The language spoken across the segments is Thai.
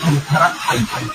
พันธรัฐไทย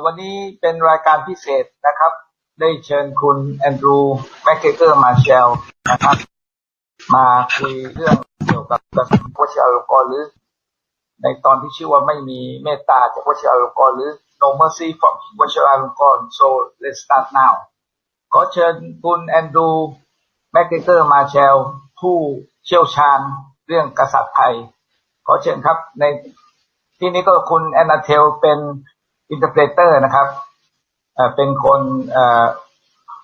วันนี้เป็นรายการพิเศษนะครับได้เชิญคุณแอนดรูว์แมคเกเกอร์มาเชลนะครับมาคุยเรื่องเกี่ยวกับกษัตริย์วชิรลงกรณ์หรือในตอนที่ชื่อว่าไม่มีเมตตาจากวชิรลงกรณ์หรือ No Mercy from วชิรลงกรณ์ so let's start now ขอเชิญคุณแอนดรูว์แมคเกเกอร์มาเชลผู้เชี่ยวชาญเรื่องกษัตริย์ไทยขอเชิญครับในที่นี้ก็คุณแอนนาเทลเป็นinterpreter นะครับเป็นคน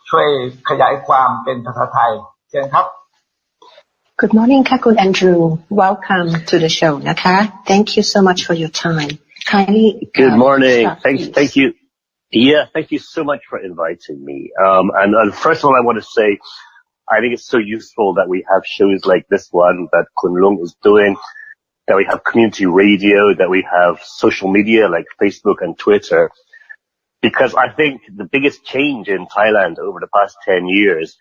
ช่วยขยายความเป็นภาษาไทยเชิญครับ Good morning ค่ะคุณ Andrew Welcome to the show นะคะ Thank you so much for your time Kindly Good morning Thank you Yeah thank you so much for inviting me and first of all I want to say I think it's so useful that we have shows like this one that Kun Lung is doing that we have community radio, that we have social media like Facebook and Twitter, because I think the biggest change in Thailand over the past 10 years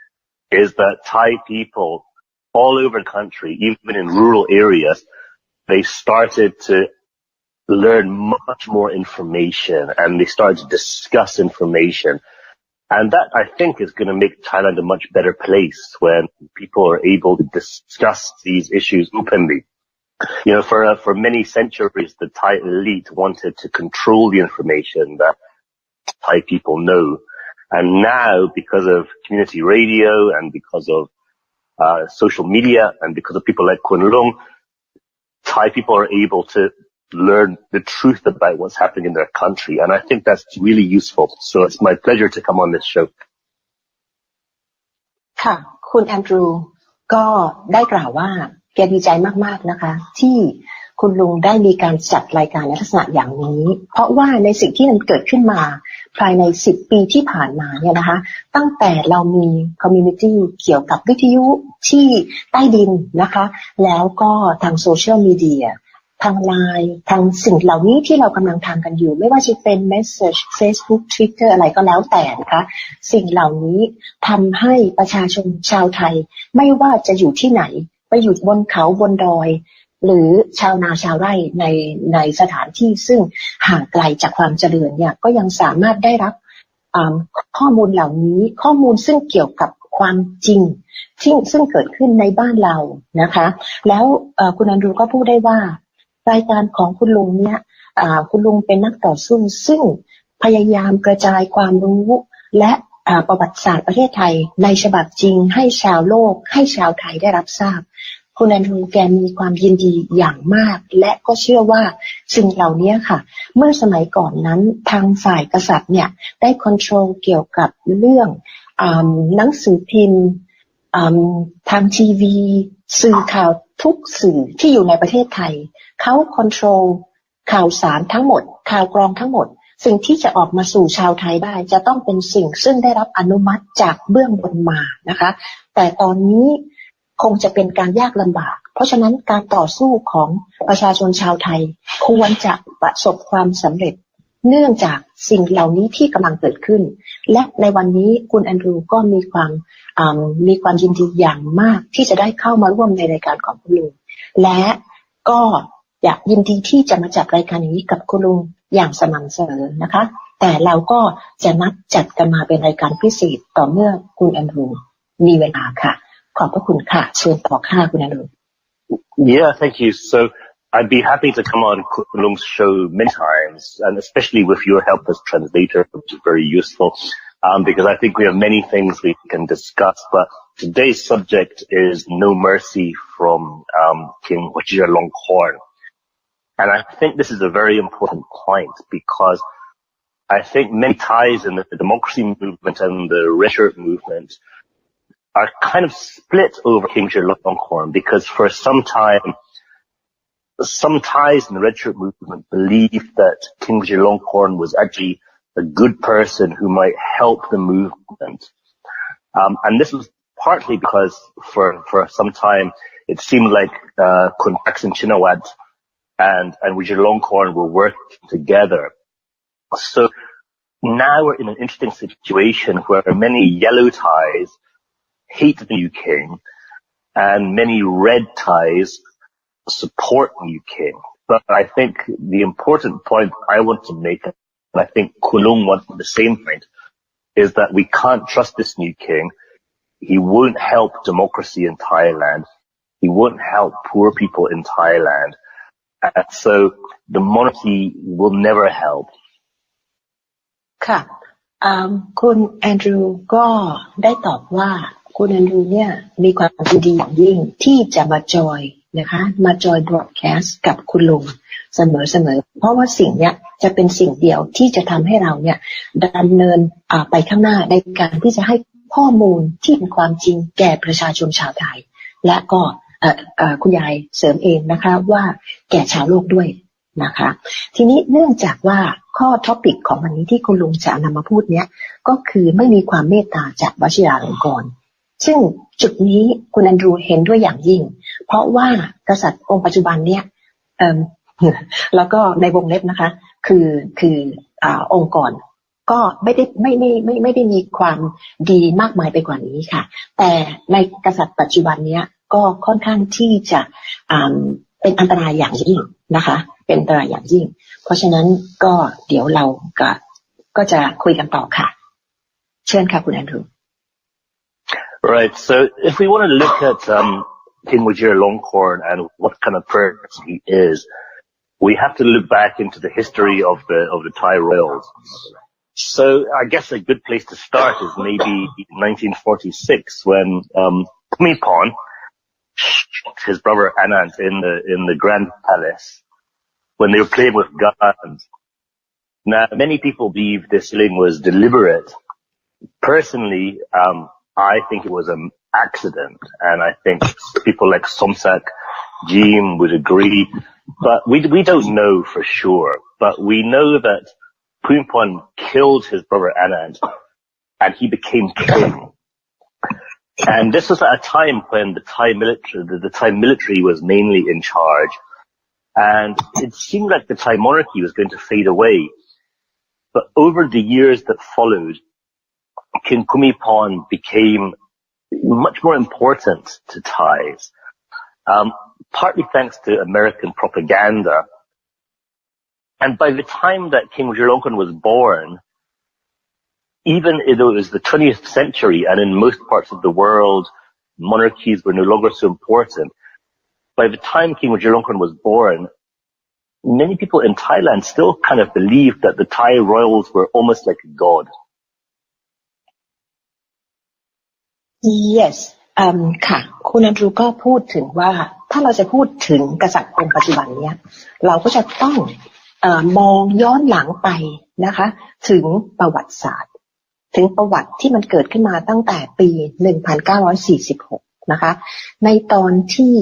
is that Thai people all over the country, even in rural areas, they started to learn much more information and they started to discuss information. And that, I think, is going to make Thailand a much better place when people are able to discuss these issues openly. You know, for many centuries, the Thai elite wanted to control the information that Thai people know. And now, because of community radio and because of social media and because of people like Kun Lung, Thai people are able to learn the truth about what's happening in their country. And I think that's really useful. So it's my pleasure to come on this show. ค่ะคุณแอนดรูว์ก็ได้กล่าวว่าแกดีใจมากๆนะคะที่คุณลุงได้มีการจัดรายการในลักษณะอย่างนี้เพราะว่าในสิ่งที่มันเกิดขึ้นมาภายใน10ปีที่ผ่านมาเนี่ยนะคะตั้งแต่เรามีคอมมูนิตี้เกี่ยวกับวิทยุที่ใต้ดินนะคะแล้วก็ทางโซเชียลมีเดียทางไลน์ทางสิ่งเหล่านี้ที่เรากำลังทำกันอยู่ไม่ว่าจะเป็น Message Facebook Twitter อะไรก็แล้วแต่นะคะสิ่งเหล่านี้ทำให้ประชาชนชาวไทยไม่ว่าจะอยู่ที่ไหนไปอยู่บนเขาบนดอยหรือชาวนาชาวไร่ในสถานที่ซึ่งห่างไกลจากความเจริญเนี่ยก็ยังสามารถได้รับข้อมูลเหล่านี้ข้อมูลซึ่งเกี่ยวกับความจริงซึ่งเกิดขึ้นในบ้านเรานะคะแล้วคุณอันดรูก็พูดได้ว่ารายการของคุณลุงเนี่ยคุณลุงเป็นนักต่อสู้ซึ่งพยายามกระจายความรู้และประวัติศาสตร์ประเทศไทยในฉบับจริงให้ชาวโลกให้ชาวไทยได้รับทราบคุณแอนดรูว์แกมีความยินดีอย่างมากและก็เชื่อว่าสิ่งเหล่านี้ค่ะเมื่อสมัยก่อนนั้นทางฝ่ายกษัตริย์เนี่ยได้คอนโทรลเกี่ยวกับเรื่องหนังสือพิมพ์ทางทีวีสื่อข่าวทุกสื่อที่อยู่ในประเทศไทยเขาคอนโทรลข่าวสารทั้งหมดข่าวกรองทั้งหมดสิ่งที่จะออกมาสู่ชาวไทยได้จะต้องเป็นสิ่งซึ่งได้รับอนุมัติจากเบื้องบนมานะคะแต่ตอนนี้คงจะเป็นการยากลำบากเพราะฉะนั้นการต่อสู้ของประชาชนชาวไทยควรจะประสบความสำเร็จเนื่องจากสิ่งเหล่านี้ที่กำลังเกิดขึ้นและในวันนี้คุณแอนดรูว์ก็มีความยินดีอย่างมากที่จะได้เข้ามาร่วมในรายการของคุณลุงและก็อยากยินดีที่จะมาจัดรายการนี้กับคุณลุงอย่างสม่ำเสมอนะคะแต่เราก็จะนัดจัดกันมาเป็นรายการพิเศษต่อเมื่อคุณแอนดรูว์มีเวลาค่ะขอบพระคุณค่ะเชิญต่อค่ะคุณแอนดรูว์ Yeah, thank you. So I'd be happy to come on Kun Lung's show many times, and especially with your help as translator, which is very useful, because I think we have many things we can discuss. But today's subject is No Mercy from King Vachiralongkorn. And I think this is a very important point because I think many ties in the democracy movement and the red shirt movement are kind of split over King Vachiralongkorn, because for some time, some ties in the red shirt movement believed that King Vachiralongkorn was actually a good person who might help the movement. And this was partly because for some time it seemed like Kun Paksin Chinawat and Vachiralongkorn were working together. So now we're in an interesting situation where many yellow ties hate the new king and many red ties support new king. But I think the important point I want to make, and I think Kulung wants the same point, is that we can't trust this new king. He won't help democracy in Thailand. He won't help poor people in Thailand. And so the monarchy will never help. ค่ะคุณแอนดรูก็ได้ตอบว่าคุณแอนดรูเนี่ยมีความยินดีอย่างยิ่งที่จะมาจอยนะคะมาจอยบล็อดแคสต์กับคุณลุงเสมอเพราะว่าสิ่งเนี้ยจะเป็นสิ่งเดียวที่จะทำให้เราเนี่ยดำเนินไปข้างหน้าในการที่จะให้ข้อมูลที่เป็นความจริงแก่ประชาชนชาวไทยและก็คุณยายเสริมเองนะคะว่าแก่ชาวโลกด้วยนะคะทีนี้เนื่องจากว่าข้อท็อปิกของวันนี้ที่คุณลุงจะนำมาพูดเนี้ยก็คือไม่มีความเมตตาจากวชิราลงกรณ์ซึ่งจุดนี้คุณแอนดรูเห็นด้วยอย่างยิ่งเพราะว่ากษัตริย์องค์ปัจจุบันเนี้ยแล้วก็ในวงเล็บนะคะคือองค์กรก็ไม่ได้มีความดีมากมายไปกว่านี้ค่ะแต่ในกษัตริย์ปัจจุบันเนี้ยก็ค่อนข้างที่จะเป็นอันตรายอย่างยิ่งนะคะเป็นอันตรายอย่างยิ่งเพราะฉะนั้นก็เดี๋ยวเราก็จะคุยกันต่อค่ะเชิญค่ะคุณแอนดรู Right. So if we want to look at King Vachiralongkorn and what kind of person he is, we have to look back into the history of the Thai royals. So I guess a good place to start is maybe 1946 when Bhumibol shot his brother Anand in the Grand Palace when they were playing with guns. Now, many people believe this killing was deliberate. Personally, I think it was an accident, and I think people like Somsak Jim would agree, but we don't know for sure. But we know that Bhumibol killed his brother Anand, and he became king. And this was at a time when the Thai military was mainly in charge, and it seemed like the Thai monarchy was going to fade away. But over the years that followed, King Bhumibol became much more important to Thais, partly thanks to American propaganda. And by the time that King Vachiralongkorn was born, even though it was the 20th century and in most parts of the world, monarchies were no longer so important, by the time King Vachiralongkorn was born, many people in Thailand still kind of believed that the Thai royals were almost like a god. Yes ค่ะคุณแอนดรูก็พูดถึงว่าถ้าเราจะพูดถึงกษัตริย์องค์ปัจจุบันเนี้ยเราก็จะต้องมองย้อนหลังไปนะคะถึงประวัติศาสตร์ถึงประวัติที่มันเกิดขึ้นมาตั้งแต่ปี 1946 นะคะในตอนที่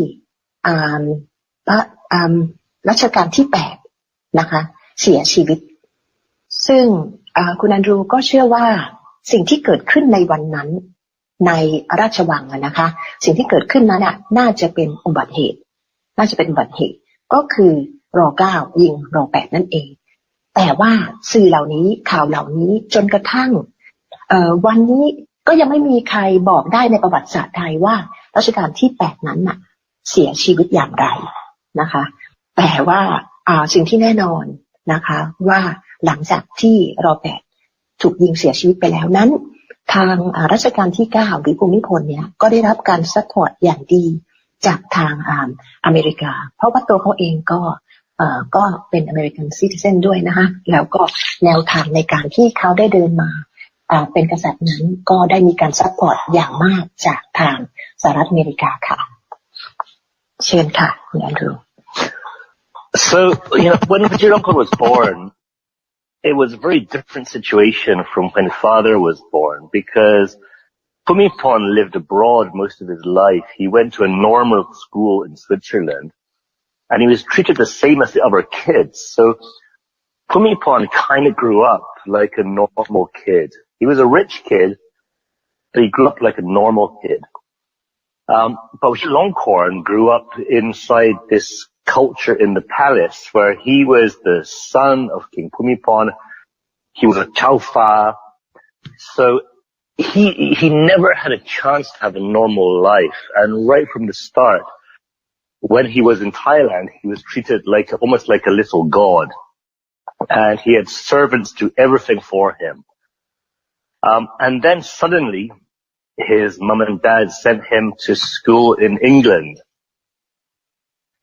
รัชกาลที่8นะคะเสียชีวิตซึ่งคุณแอนดรูก็เชื่อว่าสิ่งที่เกิดขึ้นในวันนั้นในราชวังนะคะสิ่งที่เกิดขึ้นนั้นน่าจะเป็นอุบัติเหตุก็คือร9ยิงร8นั่นเองแต่ว่าสื่อเหล่านี้ข่าวเหล่านี้จนกระทั่งวันนี้ก็ยังไม่มีใครบอกได้ในประวัติศาสตร์ไทยว่ารัชกาลที่8นั้นน่ะเสียชีวิตอย่างไรนะคะแต่ว่าสิ่งที่แน่นอนนะคะว่าหลังจากที่ร8ถูกยิงเสียชีวิตไปแล้วนั้นทางรัชกาลที่9หรือภูมิพลเนี่ยก็ได้รับการซัพพอร์ตอย่างดีจากทางอเมริกาเพราะว่าตัวเขาเองก็เป็น American Citizen ด้วยนะคะแล้วก็แนวทางในการที่เขาได้เดินมาเป็นกษัตริย์นั้นก็ได้มีการซัพพอร์ตอย่างมากจากทางสหรัฐอเมริกาค่ะเชิญค่ะคุณแอนดรู So, when Vachiralongkorn was born, it was a very different situation from when father was born, because Pumipon lived abroad most of his life. He went to a normal school in Switzerland, and he was treated the same as the other kids. So Pumipon kind of grew up like a normal kid. He was a rich kid, but he grew up like a normal kid. But Vachiralongkorn grew up inside this culture in the palace where he was the son of King Pumipon. He was a Chaufa. So he never had a chance to have a normal life. And right from the start, when he was in Thailand, he was treated like almost like a little god. And he had servants do everything for him. And then suddenly, his mum and dad sent him to school in England.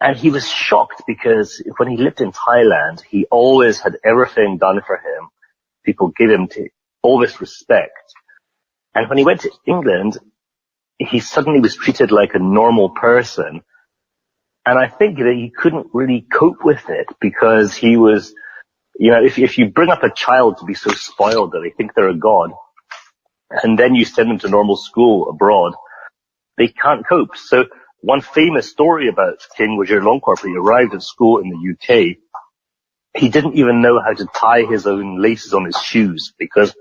And he was shocked because when he lived in Thailand, he always had everything done for him. People gave him all this respect. And when he went to England, he suddenly was treated like a normal person. And I think that he couldn't really cope with it because he was, you know, if you bring up a child to be so spoiled that they think they're a god, and then you send them to normal school abroad, they can't cope. So one famous story about King Vachiralongkorn, when he arrived at school in the UK, he didn't even know how to tie his own laces on his shoes because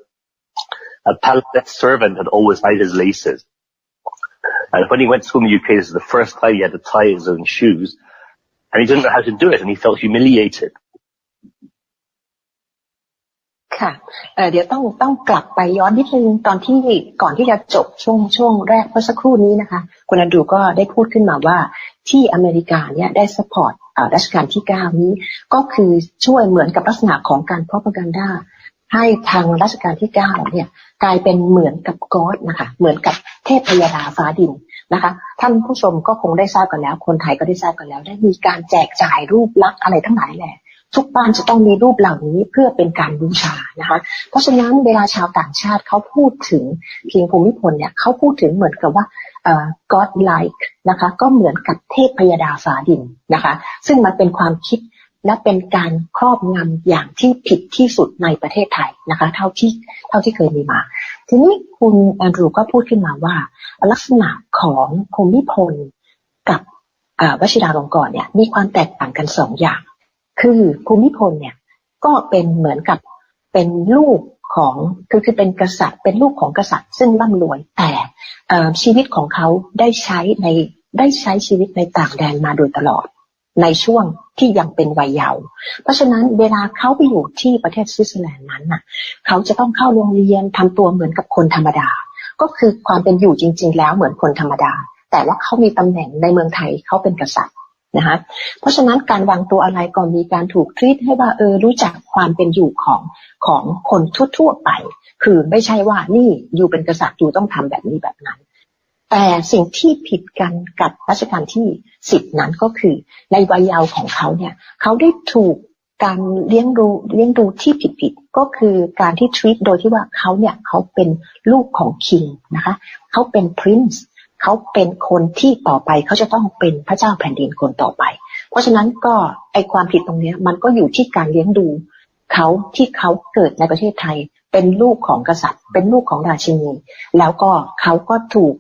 a palace servant had always tied his laces. And when he went to school in the UK, this is the first time he had to tie his own shoes, and he didn't know how to do it, and he felt humiliated. ค่ะเดี๋ยวต้องกลับไปย้อนนิดนึงตอนที่ก่อนที่จะจบช่วงแรกเมื่อสักครู่นี้นะคะคุณอันดรูก็ได้พูดขึ้นมาว่าที่อเมริกาเนี่ยได้ซัพพอร์ตรัชกาลที่9นี้ก็คือช่วยเหมือนกับลักษณะของการพ propaganda ให้ทางรัชกาลที่9เนี่ยกลายเป็นเหมือนกับก็อดนะคะเหมือนกับเทพพยดาฟ้าดินนะคะท่านผู้ชมก็คงได้ทราบกันแล้วคนไทยก็ได้ทราบกันแล้วได้มีการแจกจ่ายรูปลักษณ์อะไรทั้งหลายแหละทุกบ้านจะต้องมีรูปเหล่านี้เพื่อเป็นการบูชานะคะเพราะฉะนั้นเวลาชาวต่างชาติเขาพูดถึงคิงภูมิพลเนี่ยเขาพูดถึงเหมือนกับว่าGod like นะคะก็เหมือนกับเทพพยดาฟ้าดินนะคะซึ่งมันเป็นความคิดและเป็นการครอบงำอย่างที่ผิดที่สุดในประเทศไทยนะคะเท่าที่เคยมีมาทีนี้คุณแอนดรูก็พูดขึ้นมาว่าลักษณะของภูมิพลกับวชิราลงกรณ์เนี่ยมีความแตกต่างกัน2อย่างคือภูมิพลเนี่ยก็เป็นเหมือนกับเป็นลูกของคือเป็นกษัตริย์เป็นลูกของกษัตริย์ซึ่งร่ำรวยแต่ชีวิตของเขาได้ใช้ชีวิตในต่างแดนมาโดยตลอดในช่วงที่ยังเป็นวัยเยาว์เพราะฉะนั้นเวลาเขาไปอยู่ที่ประเทศสวิตเซอร์แลนด์นั้นน่ะเขาจะต้องเข้าโรงเรียนทำตัวเหมือนกับคนธรรมดาก็คือความเป็นอยู่จริงๆแล้วเหมือนคนธรรมดาแต่ว่าเขามีตำแหน่งในเมืองไทยเขาเป็นกษัตริย์นะคะเพราะฉะนั้นการวางตัวอะไรก็มีการถูกทรีตให้ว่ารู้จักความเป็นอยู่ของคนทั่วๆไปคือไม่ใช่ว่านี่อยู่เป็นกษัตริย์อยู่ต้องทำแบบนี้แบบนั้นแต่สิ่งที่ผิดกันกับรัชกาลที่10นั้นก็คือในวัยเยาว์ของเขาเนี่ยเขาได้ถูกการเลี้ยงดูที่ผิดก็คือการที่ทรีตโดยที่ว่าเขาเป็นลูกของคิงนะคะเขาเป็นพรินซ์เขาเป็นคนที่ต่อไปเขาจะต้องเป็นพระเจ้าแผ่นดินคนต่อไปเพราะฉะนั้นก็ไอความผิดตรงนี้มันก็อยู่ที่การเลี้ยงดูเขาที่เขาเกิดในประเทศไทยเป็นลูกของกษัตริย์เป็นลูกของราชินีแล้วก็เขาก็ถูก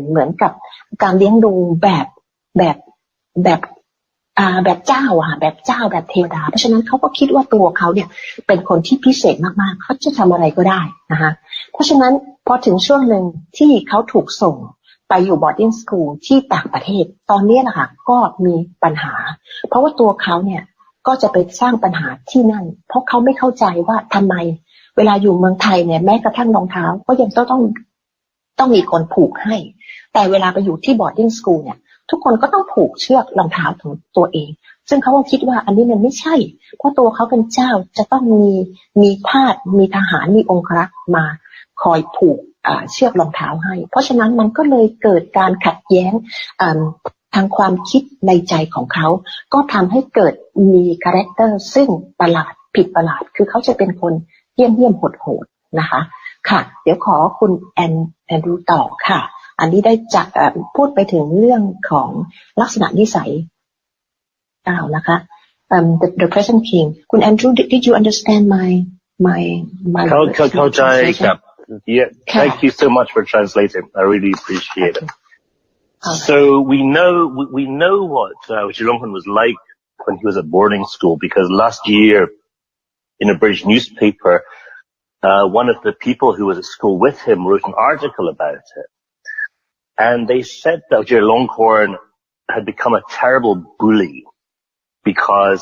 เหมือนกับการเลี้ยงดูแบบเจ้าแบบเทวดาเพราะฉะนั้นเขาก็คิดว่าตัวเขาเนี่ยเป็นคนที่พิเศษมากๆเขาจะทำอะไรก็ได้นะคะเพราะฉะนั้นพอถึงช่วงหนึ่งที่เขาถูกส่งไปอยู่บอร์ดดิ้งสคูลที่ต่างประเทศตอนนี้นะคะก็มีปัญหาเพราะว่าตัวเขาเนี่ยก็จะไปสร้างปัญหาที่นั่นเพราะเขาไม่เข้าใจว่าทำไมเวลาอยู่เมืองไทยเนี่ยแม้กระทั่งรองเท้าก็ยังต้องมีคนผูกให้แต่เวลาไปอยู่ที่บอร์ดดิ้งสคูลเนี่ยทุกคนก็ต้องผูกเชือกรองเท้าของตัวเองซึ่งเขาก็คิดว่าอันนี้มันไม่ใช่เพราะตัวเขาเป็นเจ้าจะต้องมีทาสมีทหารมีองครักษ์มาคอยผูกเชือกรองเท้าให้เพราะฉะนั้นมันก็เลยเกิดการขัดแย้งทางความคิดในใจของเขาก็ทำให้เกิดมีคาแรคเตอร์ซึ่งผิดประหลาดคือเขาจะเป็นคนเยี่ยมโหดนะคะค่ะเดี๋ยวขอคุณแอนดรูต่อค่ะอันนี้ได้จากพูดไปถึงเรื่องของลักษณะนิสัยนะคะ the present king คุณ Andrew did you understand myเข้าใจครับ Yeah, thank you so much for translating. I really appreciate it. So we know what Vachiralongkorn was like when he was at boarding school, because last year in a British newspaper, one of the people who was at school with him wrote an article about it. And they said that Vachiralongkorn had become a terrible bully because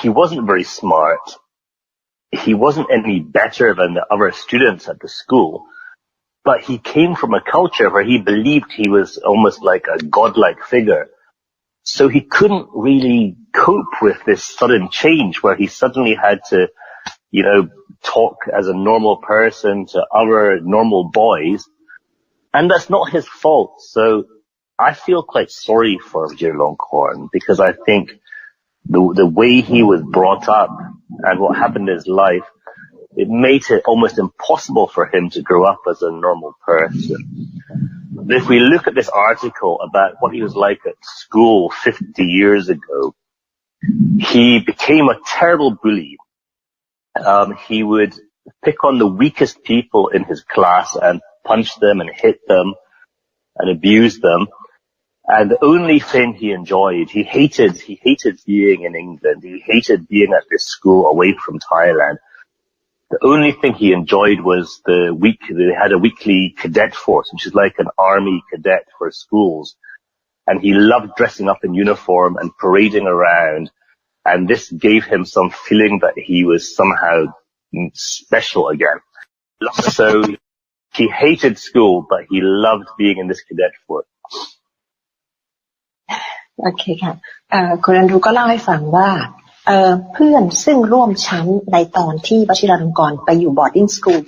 he wasn't very smart. He wasn't any better than the other students at the school, but he came from a culture where he believed he was almost like a godlike figure. So he couldn't really cope with this sudden change where he suddenly had to, talk as a normal person to other normal boys. And that's not his fault. So I feel quite sorry for Vachiralongkorn because I think the way he was brought up and what happened in his life, it made it almost impossible for him to grow up as a normal person. But if we look at this article about what he was like at school 50 years ago, he became a terrible bully. He would pick on the weakest people in his class and punch them and hit them and abuse them. And the only thing he enjoyed, he hated being in England. He hated being at this school away from Thailand. The only thing he enjoyed was they had a weekly cadet force, which is like an army cadet for schools. And he loved dressing up in uniform and parading around. And this gave him some feeling that he was somehow special again. So he hated school, but he loved being in this cadet force. โอเคค่ะคุณอันดรูก็เล่าให้ฟังว่าเพื่อนซึ่งร่วมชั้นในตอนที่วชิราลงกรณ์ไปอยู่บอร์ดดิ้งสคูล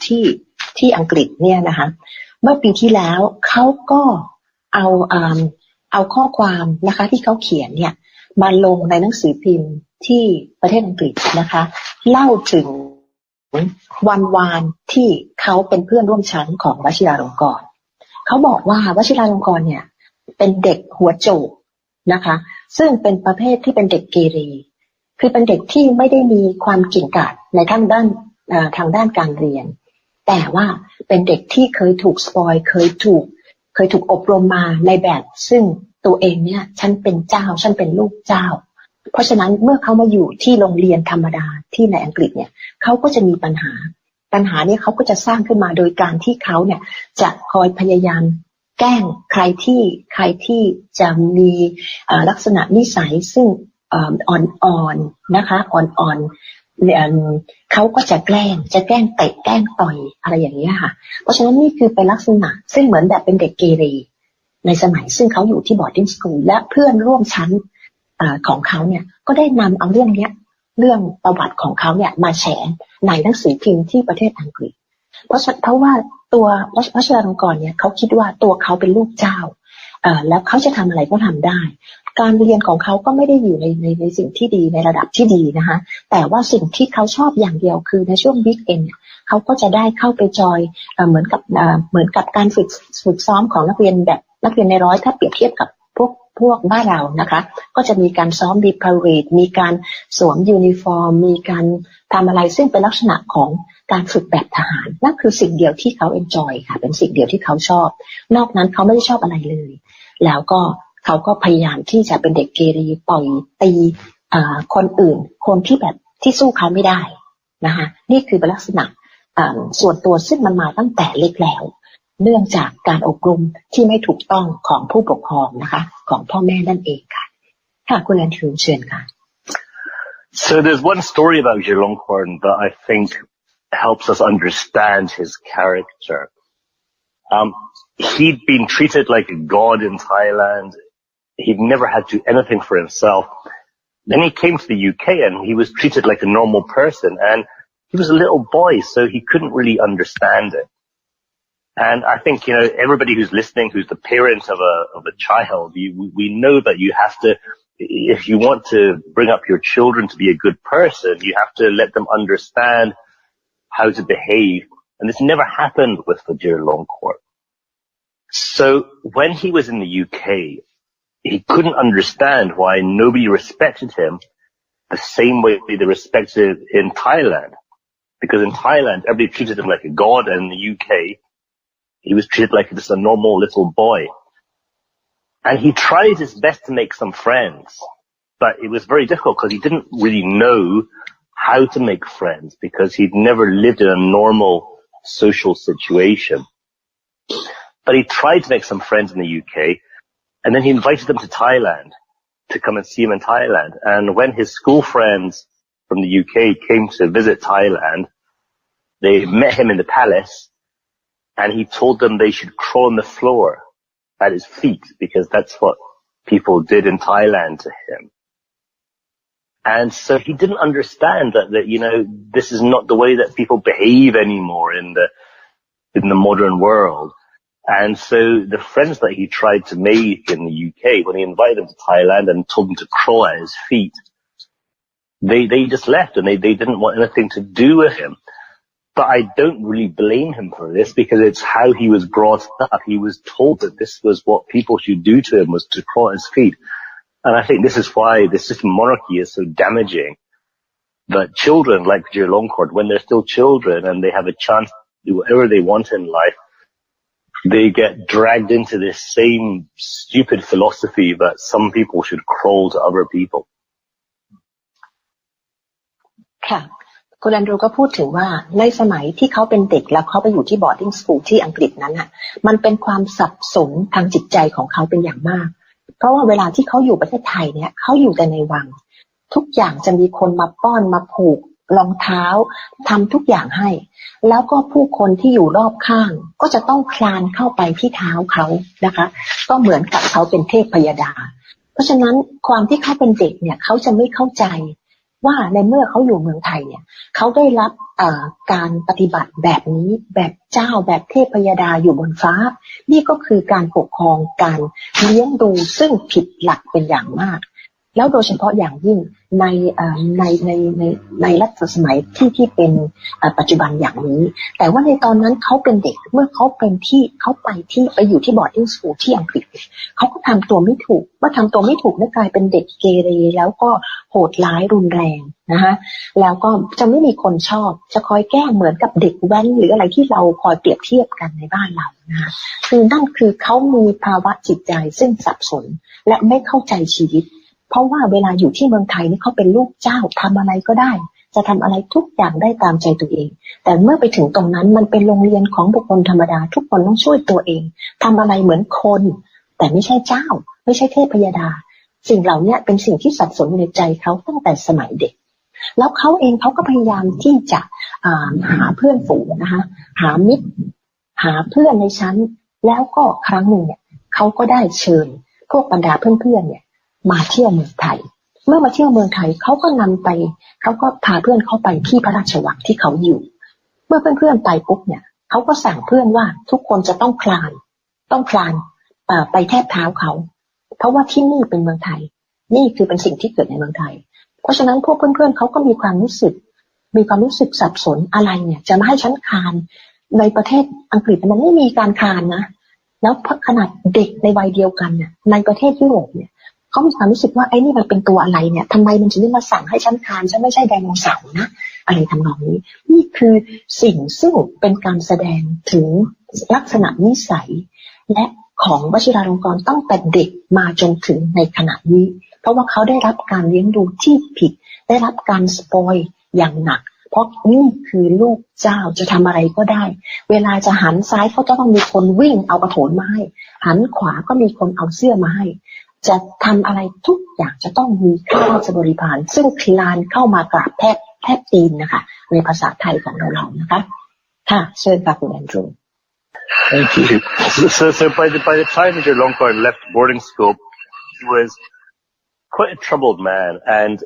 ที่อังกฤษเนี่ยนะคะเมื่อปีที่แล้วเขาก็เอาข้อความนะคะที่เขาเขียนเนี่ยมาลงในหนังสือพิมพ์ที่ประเทศอังกฤษนะคะเล่าถึงวันวานที่เขาเป็นเพื่อนร่วมชั้นของวชิราลงกรณ์เขาบอกว่าวชิราลงกรณ์เนี่ยเป็นเด็กหัวโจกนะคะซึ่งเป็นประเภทที่เป็นเด็กเกเรคือเป็นเด็กที่ไม่ได้มีความเก่งกาจในทางด้านการเรียนแต่ว่าเป็นเด็กที่เคยถูกสปอยเคยถูกอบรมมาในแบบซึ่งตัวเองเนี่ยฉันเป็นเจ้าฉันเป็นลูกเจ้าเพราะฉะนั้นเมื่อเขามาอยู่ที่โรงเรียนธรรมดาที่ในอังกฤษเนี่ยเขาก็จะมีปัญหาเนี่ยเขาก็จะสร้างขึ้นมาโดยการที่เขาเนี่ยจะคอยพยายามแกล้งใครที่จะมีลักษณะนิสัยซึ่งอ่อนๆนะคะอ่อนๆเขาก็จะแกล้งเตะแกล้งต่อยอะไรอย่างนี้ค่ะเพราะฉะนั้นนี่คือเป็นลักษณะซึ่งเหมือนแบบเป็นเด็กเกเรในสมัยซึ่งเขาอยู่ที่บอร์ดดิ้งสคูลและเพื่อนร่วมชั้นของเขาเนี่ยก็ได้นำเอาเรื่องประวัติของเขาเนี่ยมาแชร์ในหนังสือพิมพ์ที่ประเทศอังกฤษเพราะว่าตัววชิราลงกรณ์เนี่ยเขาคิดว่าตัวเขาเป็นลูกเจ้าแล้วเขาจะทำอะไรก็ทำได้การเรียนของเขาก็ไม่ได้อยู่ในสิ่งที่ดีในระดับที่ดีนะคะแต่ว่าสิ่งที่เขาชอบอย่างเดียวคือในช่วงวีคเอนด์เขาก็จะได้เข้าไปจอยเหมือนกับการฝึกซ้อมของนักเรียนในร้อยถ้าเปรียบเทียบกับพวกบ้านเรานะคะก็จะมีการซ้อมมีพาเรดมีการสวมยูนิฟอร์มมีการทำอะไรซึ่งเป็นลักษณะของการฝึกแบบทหารนั่นคือสิ่งเดียวที่เขาเอนจอยค่ะเป็นสิ่งเดียวที่เขาชอบนอกนั้นเขาไม่ได้ชอบอะไรเลยแล้วก็เขาก็พยายามที่จะเป็นเด็กเกเรต่อยตีคนอื่นคนที่แบบที่สู้เขาไม่ได้นะคะนี่คือเป็นลักษณะส่วนตัวซึ่งมันมาตั้งแต่เล็กแล้วเนื่องจากการอบรมที่ไม่ถูกต้องของผู้ปกครองนะคะของพ่อแม่นั่นเองค่ะค่ะคุณอันทรูเชิญค่ะ So there's one story about Vachiralongkorn that I think helps us understand his character. He'd been treated like a god in Thailand. He'd never had to do anything for himself. Then he came to the UK and he was treated like a normal person, and he was a little boy, so he couldn't really understand it. And I think, everybody who's listening, who's the parent of a child, we know that you have to, if you want to bring up your children to be a good person, you have to let them understand how to behave. And this never happened with Vachiralongkorn. So when he was in the UK, he couldn't understand why nobody respected him the same way they respected in Thailand. Because in Thailand, everybody treated him like a god, and in the UK, he was treated like just a normal little boy. And he tried his best to make some friends, but it was very difficult because he didn't really know how to make friends because he'd never lived in a normal social situation. But he tried to make some friends in the UK, and then he invited them to Thailand to come and see him in Thailand. And when his school friends from the UK came to visit Thailand, they met him in the palace, and he told them they should crawl on the floor at his feet because that's what people did in Thailand to him. And so he didn't understand that, you know, this is not the way that people behave anymore in the modern world. And so the friends that he tried to make in the UK, when he invited them to Thailand and told them to crawl at his feet, they just left and they didn't want anything to do with him. But I don't really blame him for this because it's how he was brought up. He was told that this was what people should do to him, was to crawl at his feet. And I think this is why this system of monarchy is so damaging. That children like Vachiralongkorn, when they're still children and they have a chance to do whatever they want in life, they get dragged into this same stupid philosophy that some people should crawl to other people. ค่ะคุณแอนดรูก็พูดถึงว่าในสมัยที่เขาเป็นเด็กแล้วเขาไปอยู่ที่บอร์ดดิ้งสคูลที่อังกฤษนั้นน่ะมันเป็นความสับสนทางจิตใจของเขาเป็นอย่างมากเพราะว่าเวลาที่เขาอยู่ประเทศไทยเนี่ยเขาอยู่แต่ในวังทุกอย่างจะมีคนมาป้อนมาผูกรองเท้าทำทุกอย่างให้แล้วก็ผู้คนที่อยู่รอบข้างก็จะต้องคลานเข้าไปที่เท้าเขานะคะก็เหมือนกับเขาเป็นเทพพยดาเพราะฉะนั้นความที่เขาเป็นเด็กเนี่ยเขาจะไม่เข้าใจว่าในเมื่อเขาอยู่เมืองไทยเนี่ยเขาได้รับการปฏิบัติแบบนี้แบบเจ้าแบบเทพพยดาอยู่บนฟ้านี่ก็คือการปกครองการเลี้ยงดูซึ่งผิดหลักเป็นอย่างมากแล้วโดยเฉพาะอย่างยิ่งในรัชสมัยที่เป็นปัจจุบันอย่างนี้แต่ว่าในตอนนั้นเขาเป็นเด็กเมื่อเขาไปอยู่ที่บอร์ดดิ้งสคูลที่อังกฤษเขาก็ทำตัวไม่ถูกเมื่อทำตัวไม่ถูกนั่นกลายเป็นเด็กเกเรแล้วก็โหดร้ายรุนแรงนะคะแล้วก็จะไม่มีคนชอบจะคอยแกล้งเหมือนกับเด็กแว้นหรืออะไรที่เราคอยเปรียบเทียบกันในบ้านเรานะคะคือนั่นคือเขามีภาวะจิตใจซึ่งสับสนและไม่เข้าใจชีวิตเพราะว่าเวลาอยู่ที่เมืองไทยนี่เขาเป็นลูกเจ้าทำอะไรก็ได้จะทำอะไรทุกอย่างได้ตามใจตัวเองแต่เมื่อไปถึงตรงนั้นมันเป็นโรงเรียนของบุคคลธรรมดาทุกคนต้องช่วยตัวเองทำอะไรเหมือนคนแต่ไม่ใช่เจ้าไม่ใช่เทพพยดาสิ่งเหล่านี้เป็นสิ่งที่สับสนในใจเขาตั้งแต่สมัยเด็กแล้วเขาเองเขาก็พยายามที่จะหาเพื่อนฝูงนะคะหามิตรหาเพื่อนในชั้นแล้วก็ครั้งหนึ่งเนี่ยเขาก็ได้เชิญพวกบรรดาเพื่อนๆเนี่ยมาเที่ยวเมืองไทยเมื่อมาเที่ยวเมืองไทยเขาก็พาเพื่อนเขาไปที่พระราชวังที่เขาอยู่เมื่อเพื่อนๆไปปุ๊บเนี่ยเขาก็สั่งเพื่อนว่าทุกคนจะต้องคลานไปแทบเท้าเขาเพราะว่าที่นี่เป็นเมืองไทยนี่คือเป็นสิ่งที่เกิดในเมืองไทยเพราะฉะนั้นพวกเพื่อนๆเขาก็มีความรู้สึกสับสนอะไรเนี่ยจะมาให้ฉันคลานในประเทศอังกฤษมันไม่มีการคลานนะแล้วขนาดเด็กในวัยเดียวกันเนี่ยในประเทศยุโรปเนี่ยเขามีความรู้สึกว่าไอ้นี่มันเป็นตัวอะไรเนี่ยทำไมมันถึงได้มาสั่งให้ฉันคลานฉันไม่ใช่ไดโนเสาร์นะอะไรทำนองนี้นี่คือสิ่งซึ่งเป็นการแสดงถึงลักษณะนิสัยและของวชิราลงกรณ์ตั้งแต่เด็กมาจนถึงในขณะนี้เพราะว่าเขาได้รับการเลี้ยงดูที่ผิดได้รับการสปอยอย่างหนักเพราะนี่คือลูกเจ้าจะทำอะไรก็ได้เวลาจะหันซ้ายเขาจะต้องมีคนวิ่งเอากระโถนมาให้หันขวาก็มีคนเอาเสื้อมาให้จะทำอะไรทุกอย่างจะต้องมีข้าราชบริพารซึ่งคลานเข้ามากราบแทบตีนนะคะในภาษาไทยของเรานะคะค่ะเชิญค่ะคุณแอนดรู Thank you. So by the time Vachiralongkorn left boarding school, he was quite a troubled man, and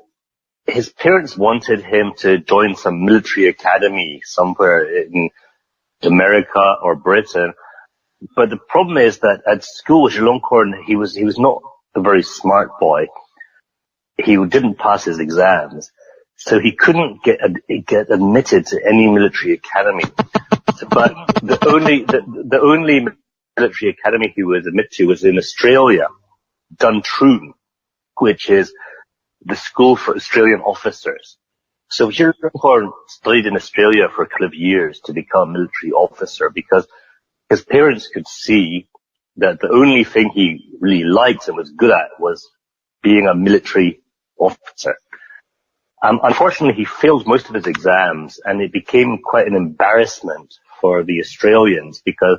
his parents wanted him to join some military academy somewhere in America or Britain. But the problem is that at school, Vachiralongkorn, he was not a very smart boy. He didn't pass his exams, so he couldn't get admitted to any military academy. But the only military academy he was admitted to was in Australia. Duntroon, which is the school for Australian officers. So Vachiralongkorn studied in Australia for a couple of years to become a military officer because his parents could see that the only thing he really liked and was good at was being a military officer. Unfortunately, he failed most of his exams, and it became quite an embarrassment for the Australians because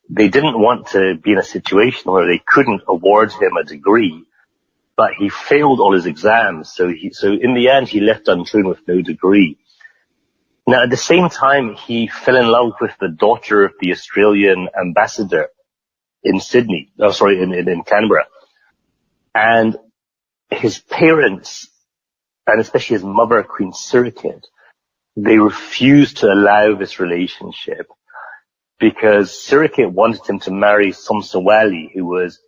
they didn't want to be in a situation where they couldn't award him a degree, but he failed all his exams. So in the end, he left Duntroon with no degree. Now, at the same time, he fell in love with the daughter of the Australian ambassador in Canberra. And his parents, and especially his mother, Queen Sirikit, they refused to allow this relationship because Sirikit wanted him to marry Somsawali, who was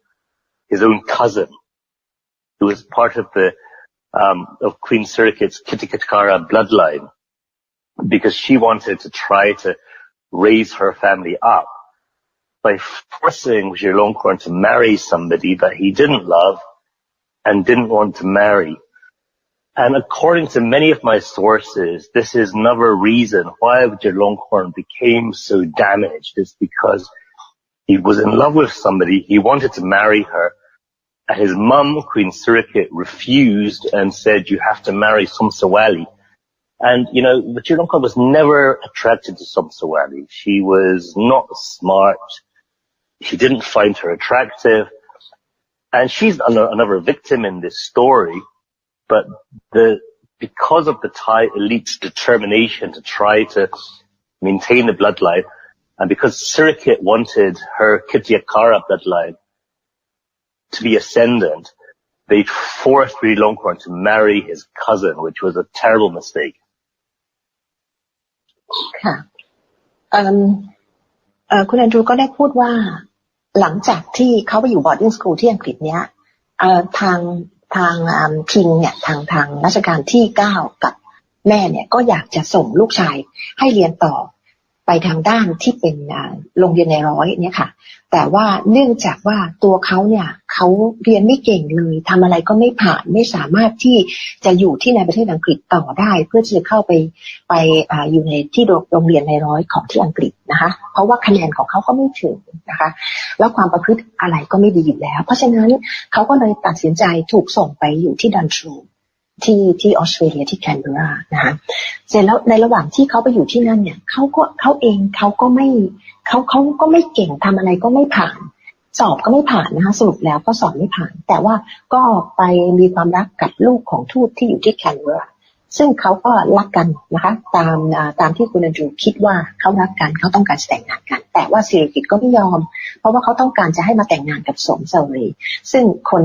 his own cousin, who was part of of Queen Sirikit's Kittikachara bloodline, because she wanted to try to raise her family up by forcing Vachiralongkorn to marry somebody that he didn't love and didn't want to marry. And according to many of my sources, this is another reason why Vachiralongkorn became so damaged. It's because he was in love with somebody, he wanted to marry her, and his mum, Queen Sirikit, refused and said, you have to marry Somsawali. And, Vachiralongkorn was never attracted to Somsawali. She was not smart. He didn't find her attractive. And she's another victim in this story. But because of the Thai elite's determination to try to maintain the bloodline, and because Sirikit wanted her Kittikachara bloodline to be ascendant, they forced Vachiralongkorn to marry his cousin, which was a terrible mistake. ค่ะคุณแอนดรูก็ได้พูดว่าหลังจากที่เขาไปอยู่ boarding school ที่อังกฤษเนี้ยทางคิงเนี่ยทางรัชกาลที่9กับแม่เนี่ยก็อยากจะส่งลูกชายให้เรียนต่อไปทางด้านที่เป็นโรงเรียนในร้อยเนี่ยค่ะแต่ว่าเนื่องจากว่าตัวเขาเนี่ยเขาเรียนไม่เก่งเลยทำอะไรก็ไม่ผ่านไม่สามารถที่จะอยู่ที่ในประเทศอังกฤษต่อได้เพื่อที่จะเข้าไปอยู่ในที่โรงเรียนในร้อยของที่อังกฤษนะคะเพราะว่าคะแนนของเขาก็ไม่ถึงนะคะแล้วความประพฤติอะไรก็ไม่ดีอยู่แล้วเพราะฉะนั้นเขาก็เลยตัดสินใจถูกส่งไปอยู่ที่ดันทรูที่ออสเตรเลียที่แคนเบอร์รานะคะเสร็จแล้วในระหว่างที่เขาไปอยู่ที่นั่นเนี่ยเขาก็ไม่เก่งทำอะไรก็ไม่ผ่านสอบก็ไม่ผ่านนะคะสรุปแล้วก็สอบไม่ผ่านแต่ว่าก็ไปมีความรักกับลูกของทูตที่อยู่ที่แคนเบอร์ราซึ่งเขาก็รักกันนะคะตามที่คุณแอนดรูคิดว่าเขารักกันเขาต้องการจะแต่งงานกันแต่ว่าสิริกิติ์ก็ไม่ยอมเพราะว่าเขาต้องการจะให้มาแต่งงานกับสมสวรีซึ่งคน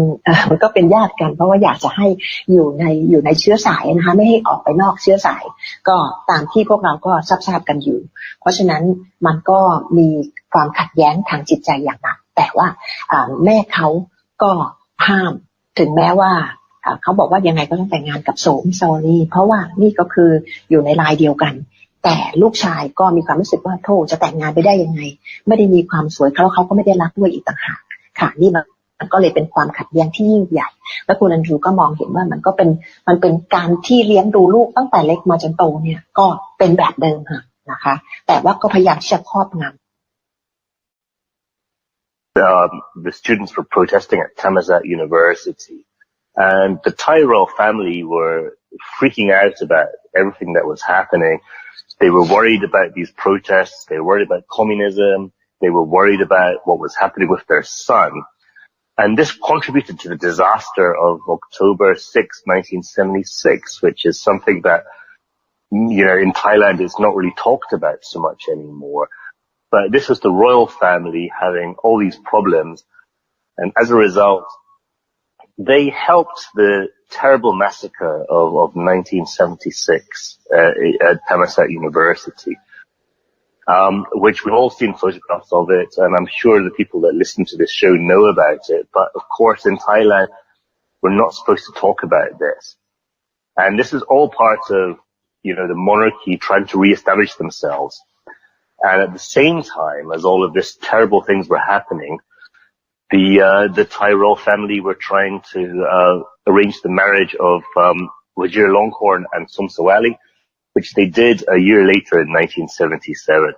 มันก็เป็นญาติกันเพราะว่าอยากจะให้อยู่ในเชื้อสายนะคะไม่ให้ออกไปนอกเชื้อสายก็ตามที่พวกเราก็ทราบกันอยู่เพราะฉะนั้นมันก็มีความขัดแย้งทางจิตใจอย่างหนักแต่ว่าแม่เขาก็ห้ามถึงแม้ว่าเขาบอกว่ายังไงก็ต้องแต่งงานกับโสมซอรี่เพราะว่านี่ก็คืออยู่ในลายเดียวกันแต่ลูกชายก็มีความรู้สึกว่าโธ่จะแต่งงานไปได้ยังไงไม่ได้มีความสวยเขาก็ไม่ได้รักด้วยอีกต่างหากค่ะนี่มันก็เลยเป็นความขัดแย้งที่ยิ่งใหญ่และคุณอันดรูก็มองเห็นว่ามันเป็นการที่เลี้ยงดูลูกตั้งแต่เล็กมาจนโตเนี่ยก็เป็นแบบเดิมค่ะนะคะแต่ว่าก็พยายามที่จะครอบงำThe students were protesting at Thammasat University. And the Thai royal family were freaking out about everything that was happening. They were worried about these protests. They were worried about communism. They were worried about what was happening with their son. And this contributed to the disaster of October 6, 1976, which is something that, in Thailand is not really talked about so much anymore. But this was the royal family having all these problems. And as a result, they helped the terrible massacre of 1976 at Thammasat University, which we've all seen photographs of it, and I'm sure the people that listen to this show know about it. But of course, in Thailand, we're not supposed to talk about this. And this is all part of, the monarchy trying to reestablish themselves. And at the same time as all of this terrible things were happening, the Thai royal family were trying to arrange the marriage of Vachiralongkorn and Somsawali, which they did a year later in 1977.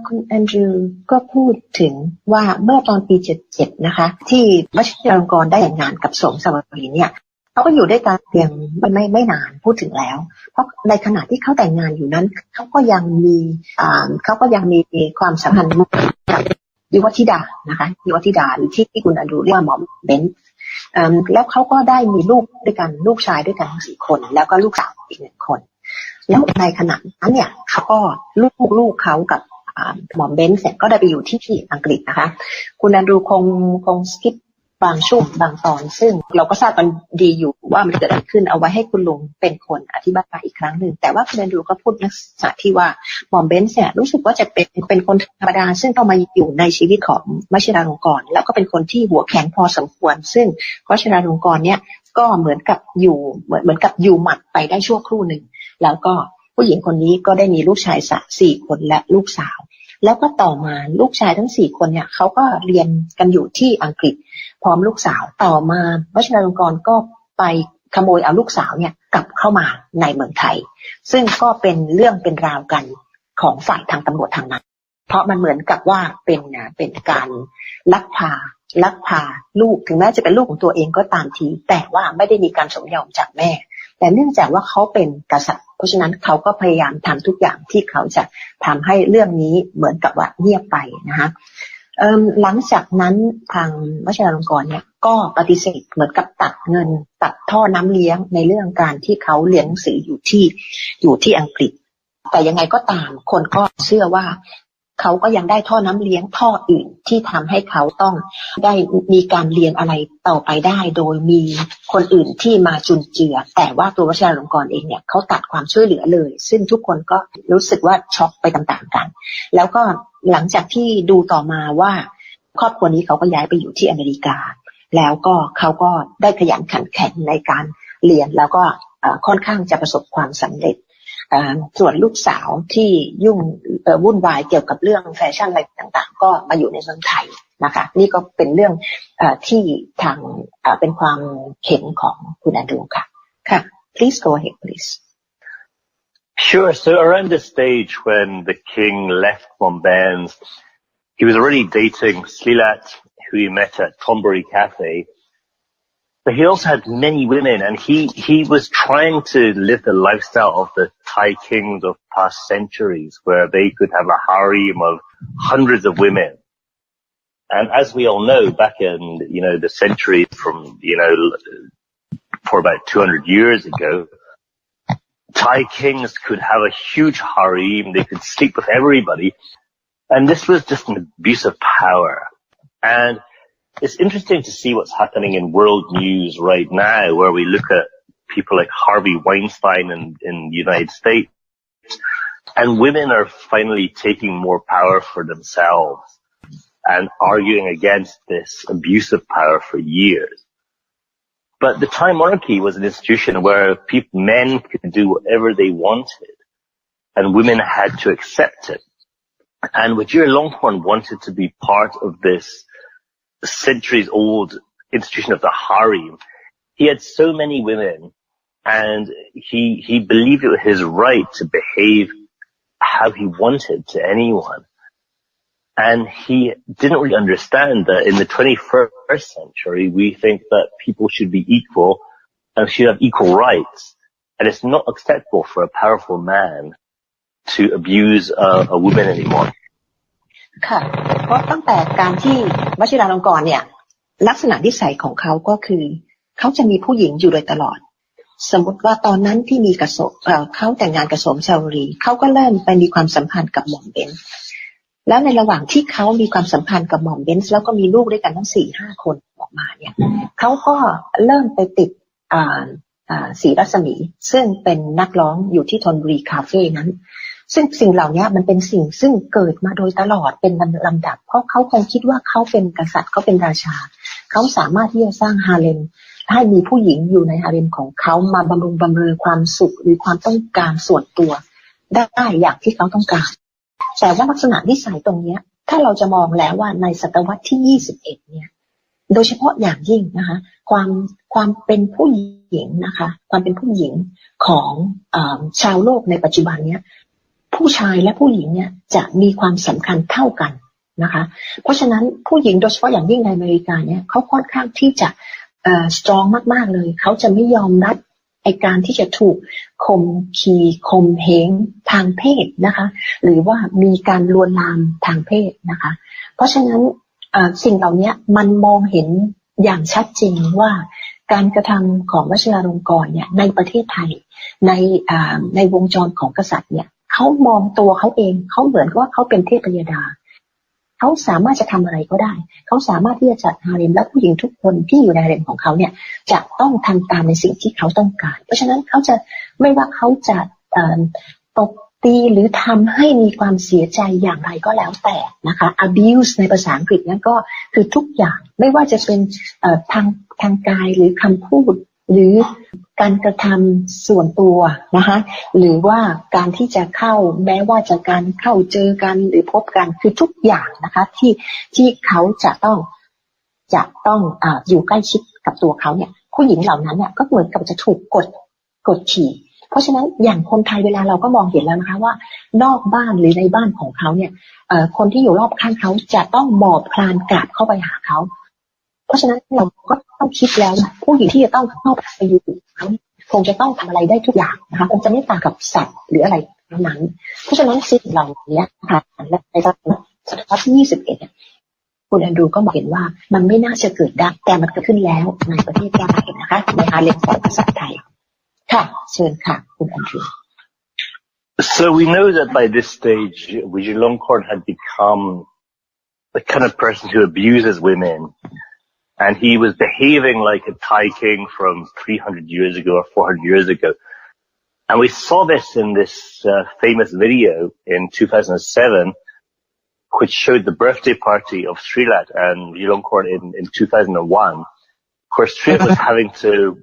คุณแอนดรูว์ก็พูดถึงว่าเมื่อตอนปี 77 นะคะที่วชิรลงกรณ์ได้แต่งงานกับสมสวรีเนี่ยเขาก็อยู่ด้วยกันเพียงไม่นานพูดถึงแล้วเพราะในขณะที่เขาแต่งงานอยู่นั้นเขาก็ยังมีความสัมพันธ์กับยุวธิดานะคะยุวธิดาหรือที่คุณแอนดรูว์เรียกว่าหมอเบนซ์แล้วเขาก็ได้มีลูกด้วยกันลูกชายด้วยกันทั้ง4 คนแล้วก็ลูกสาวอีก1 คนแล้วในขณะนั้นเนี่ยเขาก็ลูกเขากับหมอเบนซ์เนี่ยก็ได้ไปอยู่ที่อังกฤษนะคะคุณแอนดรูว์คงสกิปบางช่วงบางตอนซึ่งเราก็ทราบกันดีอยู่ว่ามันเกิดอะไรขึ้นเอาไว้ให้คุณลุงเป็นคนอธิบายอีกครั้งหนึ่งแต่ว่าคุณแอนดรูว์ก็พูดลักษณะที่ว่าหมอเบนซ์เนี่ยรู้สึกว่าจะเป็นคนธรรมดาซึ่งต้องมาอยู่ในชีวิตของวชิราลงกรณ์แล้วก็เป็นคนที่หัวแข็งพอสมควรซึ่งวชิราลงกรณ์เนี่ยก็เหมือนกับอยู่หมัดไปได้ชั่วครู่หนึ่งแล้วก็ผู้หญิงคนนี้ก็ได้มีลูกชาย4 คนและลูกสาวแล้วก็ต่อมาลูกชายทั้ง4 คนเนี่ยเขาก็เรียนกันอยู่ที่อังกฤษพร้อมลูกสาวต่อมาวชิราลงกรณ์ก็ไปขโมยเอาลูกสาวเนี่ยกลับเข้ามาในเมืองไทยซึ่งก็เป็นเรื่องเป็นราวกันของฝ่ายทางตำรวจทางนั้นเพราะมันเหมือนกับว่าเป็นการลักพาลูกถึงแม้จะเป็นลูกของตัวเองก็ตามทีแต่ว่าไม่ได้มีการสมยอมจากแม่แต่เนื่องจากว่าเขาเป็นกษัตริย์เพราะฉะนั้นเขาก็พยายามทำทุกอย่างที่เขาจะทำให้เรื่องนี้เหมือนกับว่าเงียบไปนะคะหลังจากนั้นทางวชิราลงกรณ์เนี่ยก็ปฏิเสธเหมือนกับตัดเงินตัดท่อน้ำเลี้ยงในเรื่องการที่เขาเรียนหนังสืออยู่ที่อังกฤษแต่ยังไงก็ตามคนก็เชื่อว่าเขาก็ยังได้ท่อน้ำเลี้ยงท่ออื่นที่ทำให้เขาต้องได้มีการเรียนอะไรต่อไปได้โดยมีคนอื่นที่มาจุนเจือแต่ว่าตัววชิราลงกรณ์เองเนี่ยเขาตัดความช่วยเหลือเลยซึ่งทุกคนก็รู้สึกว่าช็อกไปตามๆกันแล้วก็หลังจากที่ดูต่อมาว่าครอบครัวนี้เขาก็ย้ายไปอยู่ที่อเมริกาแล้วก็เขาก็ได้ขยันขันแข็งในการเรียนแล้วก็ค่อนข้างจะประสบความสำเร็จส่วนลูกสาวที่วุ่นวายเกี่ยวกับเรื่องแฟชั่นอะไรต่างๆก็มาอยู่ในเมืองไทยนะคะนี่ก็เป็นเรื่องที่ทางเป็นความเห็นของคุณแอนดรูว์ค่ะค่ะ please go ahead please Sure. So around the stage when the king left Mombans, he was already dating Slilat, who he met at Tombury Cafe. But he also had many women, and he was trying to live the lifestyle of the Thai kings of past centuries, where they could have a harem of hundreds of women. And as we all know, back in, the centuries from, for about 200 years ago, Thai kings could have a huge harem, they could sleep with everybody, and this was just an abuse of power. And it's interesting to see what's happening in world news right now, where we look at people like Harvey Weinstein in the United States, and women are finally taking more power for themselves and arguing against this abuse of power for years. But the Thai monarchy was an institution where men could do whatever they wanted, and women had to accept it. And Vachiralongkorn wanted to be part of this centuries-old institution of the harem. He had so many women, and he believed it was his right to behave how he wanted to anyone. And he didn't really understand that in the 21st century, we think that people should be equal and should have equal rights. And it's not acceptable for a powerful man to abuse a woman anymore. ค่ะเพราะตั้งแต่การที่วชิราลงกรณ์เนี่ยลักษณะนิสัยของเขาก็คือเขาจะมีผู้หญิงอยู่โดยตลอดสมมติว่าตอนนั้นที่มีเขาแต่งงานกับสมชาวรีเขาก็เริ่มไปมีความสัมพันธ์กับหม่อมเบนซ์แล้วในระหว่างที่เขามีความสัมพันธ์กับหม่อมเบนซ์แล้วก็มีลูกด้วยกันทั้ง 4-5 คนออกมาเนี่ยเขาก็เริ่มไปติดศรีรัศมีซึ่งเป็นนักร้องอยู่ที่ธนบุรีคาเฟ่นั้นซึ่งสิ่งเหล่านี้มันเป็นสิ่งซึ่งเกิดมาโดยตลอดเป็นลำดับเพราะเขาคงคิดว่าเขาเป็นกษัตริย์เขาเป็นราชาเขาสามารถที่จะสร้างฮาเลมให้มีผู้หญิงอยู่ในฮาเลมของเขามาบำรุงบำเรอความสุขหรือความต้องการส่วนตัวได้อย่างที่เขาต้องการแต่ว่าลักษณะนิสัยตรงนี้ ถ้าเราจะมองแล้วว่าในศตวรรษที่21เนี่ยโดยเฉพาะอย่างยิ่งนะคะความเป็นผู้หญิงนะคะความเป็นผู้หญิงของชาวโลกในปัจจุบันเนี้ยผู้ชายและผู้หญิงเนี่ยจะมีความสำคัญเท่ากันนะคะเพราะฉะนั้นผู้หญิงโดยเฉพาะอย่างยิ่งในอเมริกาเนี่ยเขาค่อนข้างที่จะstrong มากๆเลยเขาจะไม่ยอมรับไอ้การที่จะถูกข่มเหงทางเพศนะคะหรือว่ามีการลวนลามทางเพศนะคะเพราะฉะนั้นสิ่งเหล่านี้มันมองเห็นอย่างชัดเจนว่าการกระทำของวชิราลงกรณ์เนี่ยในประเทศไทยในวงจรของกษัตริย์เนี่ยเขามองตัวเขาเองเขาเหมือนว่าเขาเป็นเทพยดาเขาสามารถจะทำอะไรก็ได้เขาสามารถที่จะจัดฮาเร็มและผู้หญิงทุกคนที่อยู่ในฮาเร็มของเขาเนี่ยจะต้องทำตามในสิ่งที่เขาต้องการเพราะฉะนั้นเขาจะไม่ว่าเขาจะตบตีหรือทำให้มีความเสียใจอย่างไรก็แล้วแต่นะคะ abuse ในภาษาอังกฤษนั้นก็คือทุกอย่างไม่ว่าจะเป็นทางกายหรือคำพูดหรือการกระทำส่วนตัวนะคะหรือว่าการที่จะเข้าแม้ว่าจะการเข้าเจอกันหรือพบกันคือทุกอย่างนะคะที่เขาจะต้องอยู่ใกล้ชิดกับตัวเขาเนี่ยผู้หญิงเหล่านั้นเนี่ยก็เหมือนกับจะถูกกดขี่เพราะฉะนั้นอย่างคนไทยเวลาเราก็มองเห็นแล้วนะคะว่านอกบ้านหรือในบ้านของเขาเนี่ยคนที่อยู่รอบข้างเขาจะต้องหมอบคลานกราบเข้าไปหาเขาเพราะฉะนั้นเราก็ต้องคิดแล้วผู้หญิงที่จะต้องเข้าไปอยู่เขาคงจะต้องทำอะไรได้ทุกอย่างนะคะคงจะไม่ต่างกับสัตว์หรืออะไรนั้นเพราะฉะนั้นสิ่งเหล่านี้นะคะและในศตวรรษที่21เนี่ยคุณแอนดรูก็บอกเห็นว่ามันไม่น่าจะเกิดได้แต่มันเกิดขึ้นแล้วในประเทศไทยนะคะในฮาเร็มของกษัตริย์ไทยค่ะเชิญค่ะคุณแอนดรู So we know that by this stage, Vachiralongkorn had become the kind of person who abuses women. And he was behaving like a Thai king from 300 years ago or 400 years ago. And we saw this in this famous video in 2007, which showed the birthday party of Srilat and Vachiralongkorn in 2001, where Srilat was having to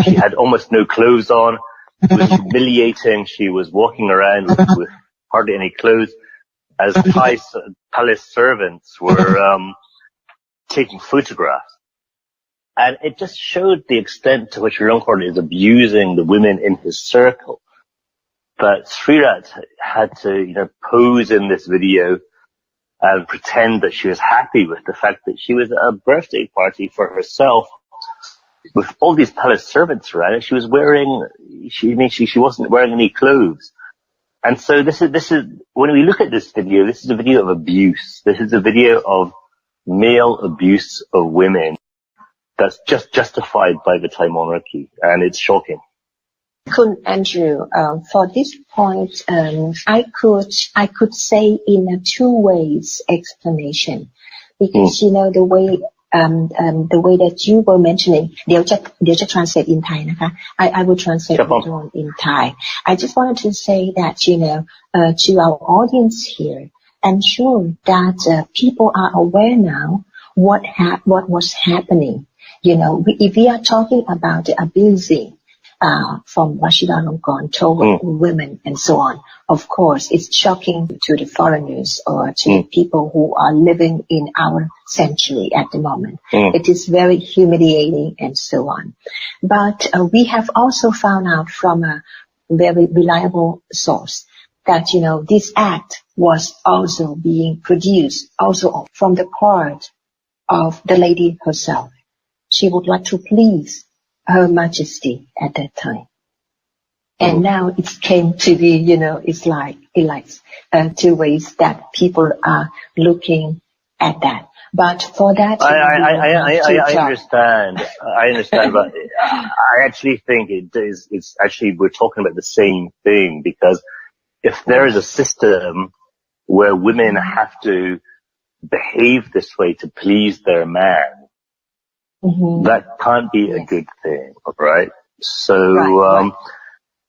she had almost no clothes on. It was humiliating. She was walking around with hardly any clothes as Thai palace servants were taking photographs. And it just showed the extent to which Vachiralongkorn is abusing the women in his circle. But Srirat had to, pose in this video and pretend that she was happy with the fact that she was at a birthday party for herself with all these palace servants around. She was she wasn't wearing any clothes. And so this is, when we look at this video, this is a video of abuse. This is a video of male abuse of women that's just justified by the Thai monarchy, and it's shocking. Kun Andrew, for this point, I could say in two ways explanation, because the way that you were mentioning, เดี๋ยวจะ translate in Thai นะคะ I will translate in Thai. I just wanted to say that to our audience here, ensure that people are aware now what was happening. If we are talking about the abusing from Vachiralongkorn toward women and so on, of course, it's shocking to the foreigners or to people who are living in our century at the moment. It is very humiliating and so on. But we have also found out from a very reliable source that, this act was also being produced also from the part of the lady herself. She would like to please Her Majesty at that time. And now it came to be, it's like two ways that people are looking at that. But for that, I understand. I understand, but I actually think it's actually, we're talking about the same thing, because if there is a system where women have to behave this way to please their man, that can't be a good thing, right? So,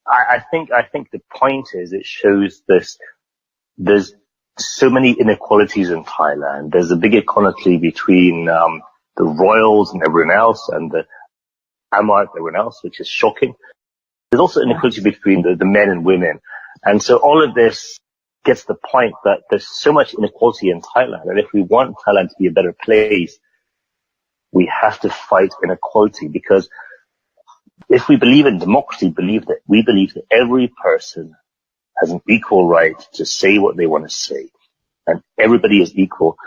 I think the point is it shows there's so many inequalities in Thailand. There's a big equality between, the royals and everyone else and the Amart and everyone else, which is shocking. There's also inequality between the men and women. And so all of this gets the point that there's so much inequality in Thailand, and if we want Thailand to be a better place, we have to fight inequality, because if we believe in democracy, we believe that every person has an equal right to say what they want to say, and everybody is equal,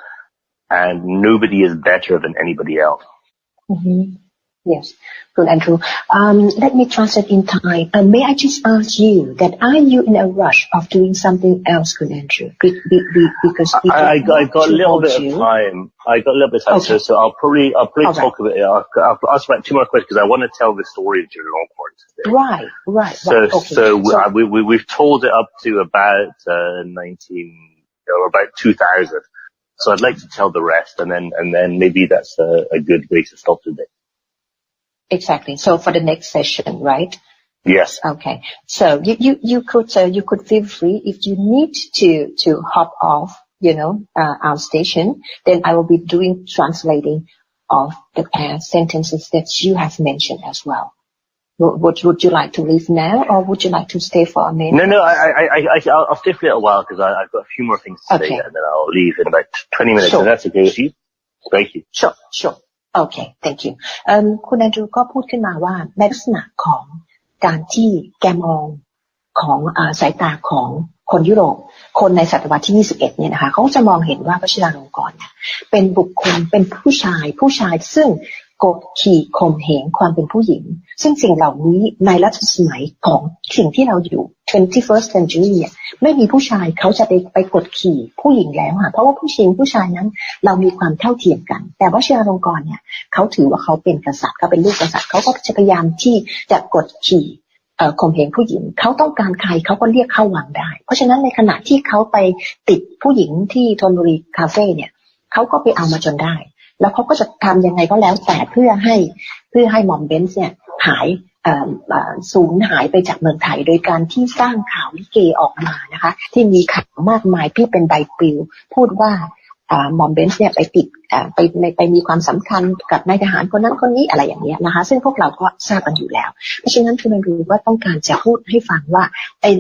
and nobody is better than anybody else. Mm-hmm. Yes, good, Andrew. Let me translate in Thai. May I just ask you that are you in a rush of doing something else, good, Andrew? Because I got a little bit of time. Okay. So I'll probably talk about it. I'll ask about 2 more questions because I want to tell the story of Vachiralongkorn today. Right. So we've told it up to about 2000. So I'd like to tell the rest, and then maybe that's a good way to stop today. Exactly. So for the next session, right? Yes. Okay. So you could feel free if you need to hop off, our station, then I will be doing translating of the sentences that you have mentioned as well. Would you like to leave now, or would you like to stay for a minute? No, I'll stay for a while because I've got a few more things to say, and then I'll leave in about 20 minutes. Sure. And that's okay with you? Thank you. Sure. Okay, thank you. คุณแอนดรูก็พูดขึ้นมาว่าในลักษณะของการที่แกมองของสายตาของคนยุโรปคนในศตวรรษที่21เนี่ยนะคะเขาจะมองเห็นว่าวชิราลงกรณ์เนี่ยเป็นบุคคลเป็นผู้ชายซึ่งกดขี่ข่มเหงความเป็นผู้หญิงซึ่งสิ่งเหล่านี้ในรัชสมัยของสิ่งที่เราอยู่ 21st century เนี่ยไม่มีผู้ชายเขาจะไปกดขี่ผู้หญิงแล้วค่ะเพราะว่าผู้ชายนั้นเรามีความเท่าเทียมกันแต่วชิราลงกรณ์เนี่ยเขาถือว่าเขาเป็นกษัตริย์เขาเป็นลูกกษัตริย์เขาก็จะพยายามที่จะกดขี่ข่มเหงผู้หญิงเขาต้องการใครเขาก็เรียกเข้าวังได้เพราะฉะนั้นในขณะที่เขาไปติดผู้หญิงที่ธนบุรีคาเฟ่เนี่ยเขาก็ไปเอามาจนได้แล้วเขาก็จะทำยังไงก็แล้วแต่เพื่อให้หม่อมเบนซ์เนี่ยหายสูญหายไปจากเมืองไทยโดยการที่สร้างข่าวลิเกออกมานะคะที่มีข่าวมากมายที่เป็นใบปลิวพูดว่าหม่อมเบนซ์เนี่ยไปติดไปมีความสำคัญกับนายทหารคนนั้นคนนี้อะไรอย่างเงี้ยนะคะซึ่งพวกเราก็ทราบกันอยู่แล้วเพราะฉะนั้นคุณรู้ว่าต้องการจะพูดให้ฟังว่า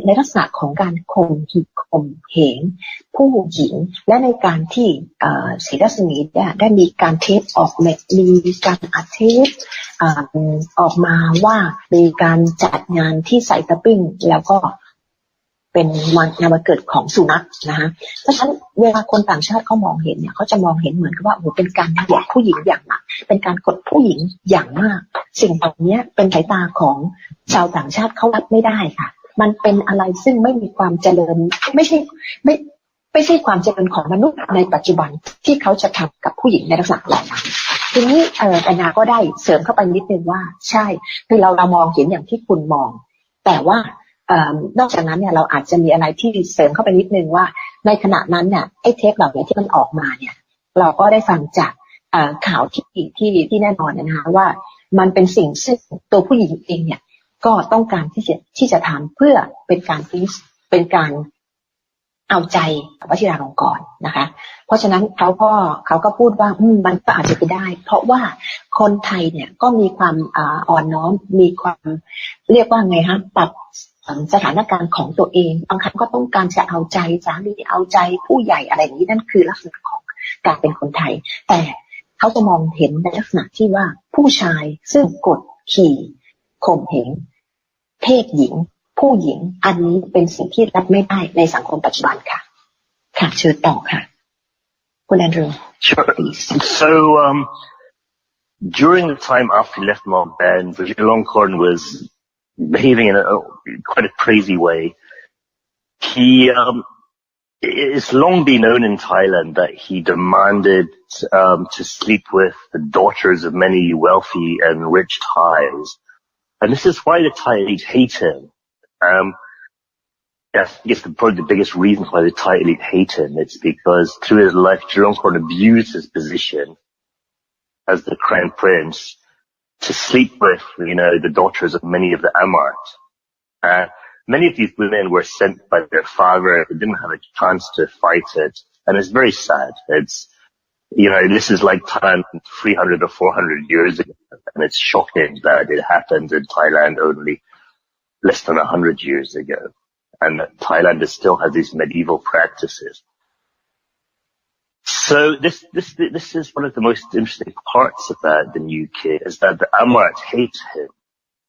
ในลักษณะของการข่มเหงผู้หญิงและในการที่ศรีรัศมีได้มีการเทปออกมีการอัดเทปออกมาว่ามีการจัดงานที่ใส่ตะปิ้งแล้วก็เป็นงานวันเกิดของสุนัขนะคะเพราะฉะนั้นเวลาคนต่างชาติเขามองเห็นเนี่ยเขาจะมองเห็นเหมือนกับว่าโอ้เป็นการเหยียดผู้หญิงอย่างหนักเป็นการกดผู้หญิงอย่างมากสิ่งเหล่านี้เป็นสายตาของชาวต่างชาติเขารับไม่ได้ค่ะมันเป็นอะไรซึ่งไม่มีความเจริญไม่ใช่ความเจริญของมนุษย์ในปัจจุบันที่เขาจะทำกับผู้หญิงในลักษณะเหล่านั้นทีนี้แอนนาก็ได้เสริมเข้าไปนิดนึงว่าใช่คือเรามองเห็นอย่างที่คุณมองแต่ว่านอกจากนั้นเนี่ยเราอาจจะมีอะไรที่เสริมเข้าไปนิดนึงว่าในขณะนั้นเนี่ยไอ้เทปเหล่านี้ที่มันออกมาเนี่ยเราก็ได้ฟังจากข่าวที่แน่นอนนะคะว่ามันเป็นสิ่งซึ่งตัวผู้หญิงเองเนี่ยก็ต้องการที่จะทำเพื่อเป็นการเอาใจวชิราลงกรณ์นะคะเพราะฉะนั้นเขาก็พูดว่ามันก็อาจจะไปได้เพราะว่าคนไทยเนี่ยก็มีความอ่อนน้อมมีความเรียกว่าไงฮะปรับสถานการณ์ของตัวเองบางครั้งก็ต้องการจะเอาใจสามีเอาใจผู้ใหญ่อะไรอย่างนี้นั่นคือลักษณะของการเป็นคนไทยแต่เขาจะมองเห็นในลักษณะที่ว่าผู้ชายซึ่งกดขี่ข่มเหงเพศหญิงผู้หญิงอันนี้เป็นสิ่งที่รับไม่ได้ในสังคมปัจจุบันค่ะค่ะเชิญต่อค่ะคุณแอนดรูว์ Sure. So during the time after he left Mumbai, Vachiralongkorn was behaving in quite a crazy way. It's long been known in Thailand that he demanded to sleep with the daughters of many wealthy and rich Thais, and this is why the Thai elite hate him. I guess probably the biggest reason why the Thai elite hate him is because through his life, Vachiralongkorn abused his position as the crown prince to sleep with, the daughters of many of the Amars. Many of these women were sent by their father. They didn't have a chance to fight it. And it's very sad. It's, this is like Thailand 300 or 400 years ago. And it's shocking that it happened in Thailand only less than 100 years ago. and that Thailand still has these medieval practices. So this is one of the most interesting parts about the new kid, is that the Amrat hate him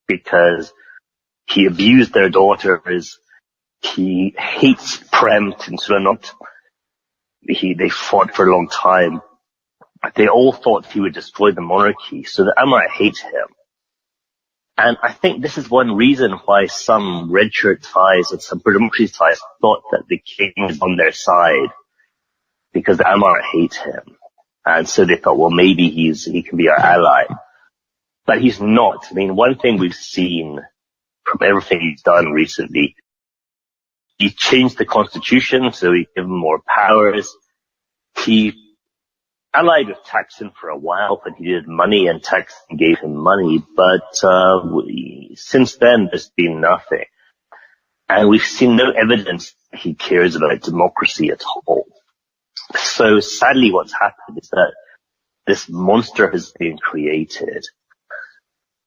because he abused their daughters. He hates Prem Tinsulanot. They fought for a long time. They all thought he would destroy the monarchy. So the Amrat hate him. And I think this is one reason why some red shirt Thais and some Democracy Thais thought that the king was on their side, because the Amrat hate him. And so they thought, well, maybe he can be our ally. But he's not. I mean, one thing we've seen from everything he's done recently, he changed the constitution, so he gave him more powers. He allied with Thaksin for a while, but he needed money, and Thaksin gave him money. But since then, there's been nothing. And we've seen no evidence he cares about democracy at all. So sadly, what's happened is that this monster has been created.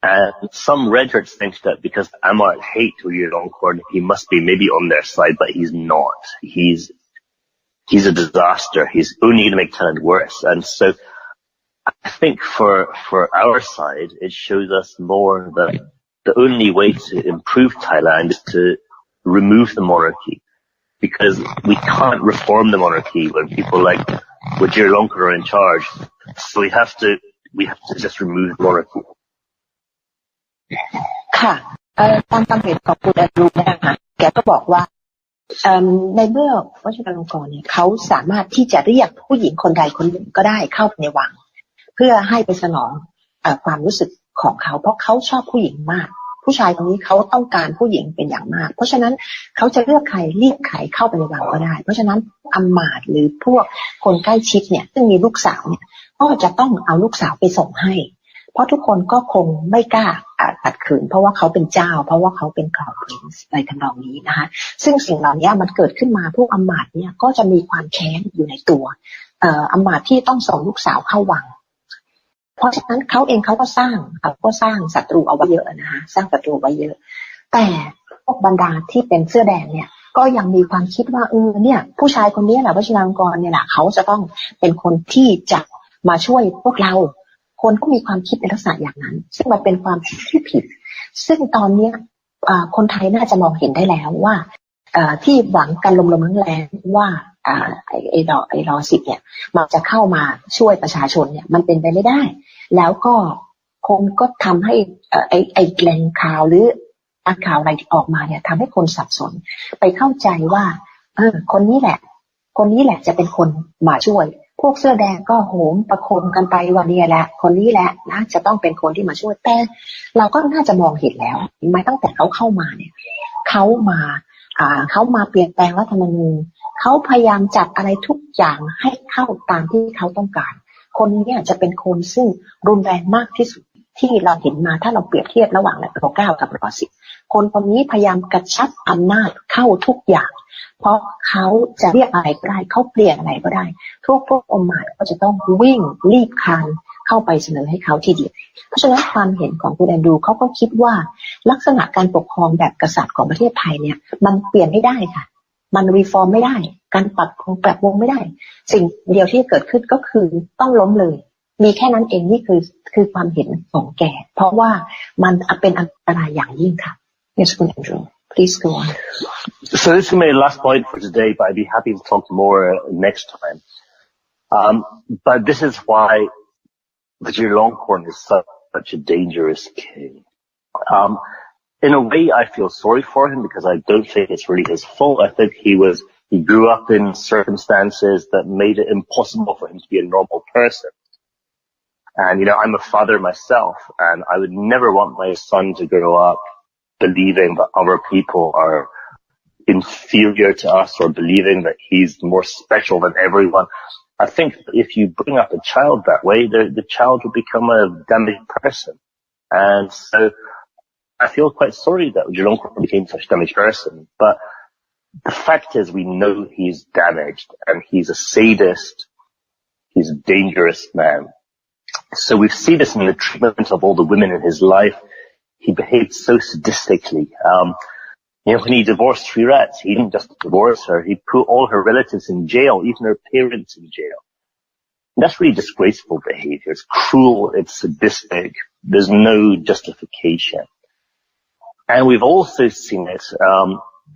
And some red shirts think that because Amrat hate Vachiralongkorn, he must be maybe on their side, but he's not. He's a disaster. He's only going to make Thailand worse. And so I think for our side, it shows us more that the only way to improve Thailand is to remove the monarchy, because we can't reform the monarchy when people like Vachiralongkorn are in charge. So we have to just remove the monarchy. ค่ะตามความเห็นของคุณอรุณนะคะแกก็บอกว่าในเมื่อวชิรลงกรณ์เนี่ยเขาสามารถที่จะเรียกผู้หญิงคนใดคนหนึ่งก็ได้เข้าไปในวังเพื่อให้ไปสนองความรู้สึกของเขาเพราะเขาชอบผู้หญิงมากผู้ชายคนนี้เขาต้องการผู้หญิงเป็นอย่างมากเพราะฉะนั้นเขาจะเลือกใครเรียกใครเข้าไปในวังก็ได้เพราะฉะนั้นอำมาตย์หรือพวกคนใกล้ชิดเนี่ยซึ่งมีลูกสาวเนี่ยก็จะต้องเอาลูกสาวไปส่งให้เพราะทุกคนก็คงไม่กล้าขัดขืนเพราะว่าเขาเป็นเจ้าเพราะว่าเขาเป็นคราวพรินซ์ในทำนองนี้นะคะซึ่งสิ่งเหล่านี้มันเกิดขึ้นมาพวกอำมาตย์เนี่ยก็จะมีความแค้นอยู่ในตัวอำมาตย์ที่ต้องส่งลูกสาวเข้าวังเพราะฉะนั้นเขาเองเขาก็สร้างศัตรูเอาไว้เยอะนะคะสร้างศัตรูไว้เยอะแต่พวกบรรดาที่เป็นเสื้อแดงเนี่ยก็ยังมีความคิดว่าเนี่ยผู้ชายคนนี้แหละวชิรลงกรณ์เนี่ยแหละเขาจะต้องเป็นคนที่จะมาช่วยพวกเราคนก็มีความคิดในลักษณะอย่างนั้นซึ่งมันเป็นความคิดที่ผิดซึ่งตอนนี้คนไทยน่าจะมองเห็นได้แล้วว่าที่หวังกันลมๆแรงๆว่าไอ้รอ10เนี่ยมันจะเข้ามาช่วยประชาชนเนี่ยมันเป็นไปไม่ได้แล้วก็คงก็ทำให้ไอ้แหล่งข่าวหรือข่าวอะไรที่ออกมาเนี่ยทำให้คนสับสนไปเข้าใจว่าคนนี้แหละจะเป็นคนมาช่วยพวกเสื้อแดงก็โหมประโคมกันไปว่าเนี่ยแหละคนนี้แหละนะจะต้องเป็นคนที่มาช่วยแต่เราก็น่าจะมองเห็นแล้วไม่ตั้งแต่เขาเข้ามาเนี่ยเขามาเปลี่ยนแปลงรัฐธรรมนูญเขาพยายามจัดอะไรทุกอย่างให้เข้าตามที่เขาต้องการคนนี้จะเป็นคนซึ่งรุนแรงมากที่สุดที่เราเห็นมาถ้าเราเปรียบเทียบระหว่างรอ9กับรอ10คนนี้พยายามกระชับอำนาจเข้าทุกอย่างเพราะเขาจะเรียกอะไรก็ได้เขาเปลี่ยนอะไรก็ได้พวกอำมาตย์ก็จะต้องวิ่งรีบคานเข้าไปเสนอให้เขาทีเดียวเพราะฉะนั้นความเห็นของคุณแอนดรูเขาก็คิดว่าลักษณะการปกครองแบบกษัตริย์ของประเทศไทยเนี่ยมันเปลี่ยนไม่ได้ค่ะมันรีฟอร์มไม่ได้การปรับวงไม่ได้สิ่งเดียวที่เกิดขึ้นก็คือต้องล้มเลยมีแค่นั้นเองนี่คือความเห็นของแกเพราะว่ามันเป็นอันตรายอย่างยิ่งค่ะ Yes คุณแอนดรู Please go on. So this is my last point for today, but I'd be happy to talk more next time. But this is why Vachiralongkorn is such a dangerous king. In a way, I feel sorry for him because I don't think it's really his fault. I think he grew up in circumstances that made it impossible for him to be a normal person. And, I'm a father myself, and I would never want my son to grow up believing that other people are inferior to us or believing that he's more special than everyone. I think if you bring up a child that way, the child will become a damaged person. And so I feel quite sorry that Vachiralongkorn became such a damaged person. But the fact is we know he's damaged and he's a sadist. He's a dangerous man. So we've seen this in the treatment of all the women in his life. He behaved so sadistically. When he divorced Virat, he didn't just divorce her, he put all her relatives in jail, even her parents in jail. And that's really disgraceful behavior. It's cruel, it's sadistic, there's no justification. And we've also seen it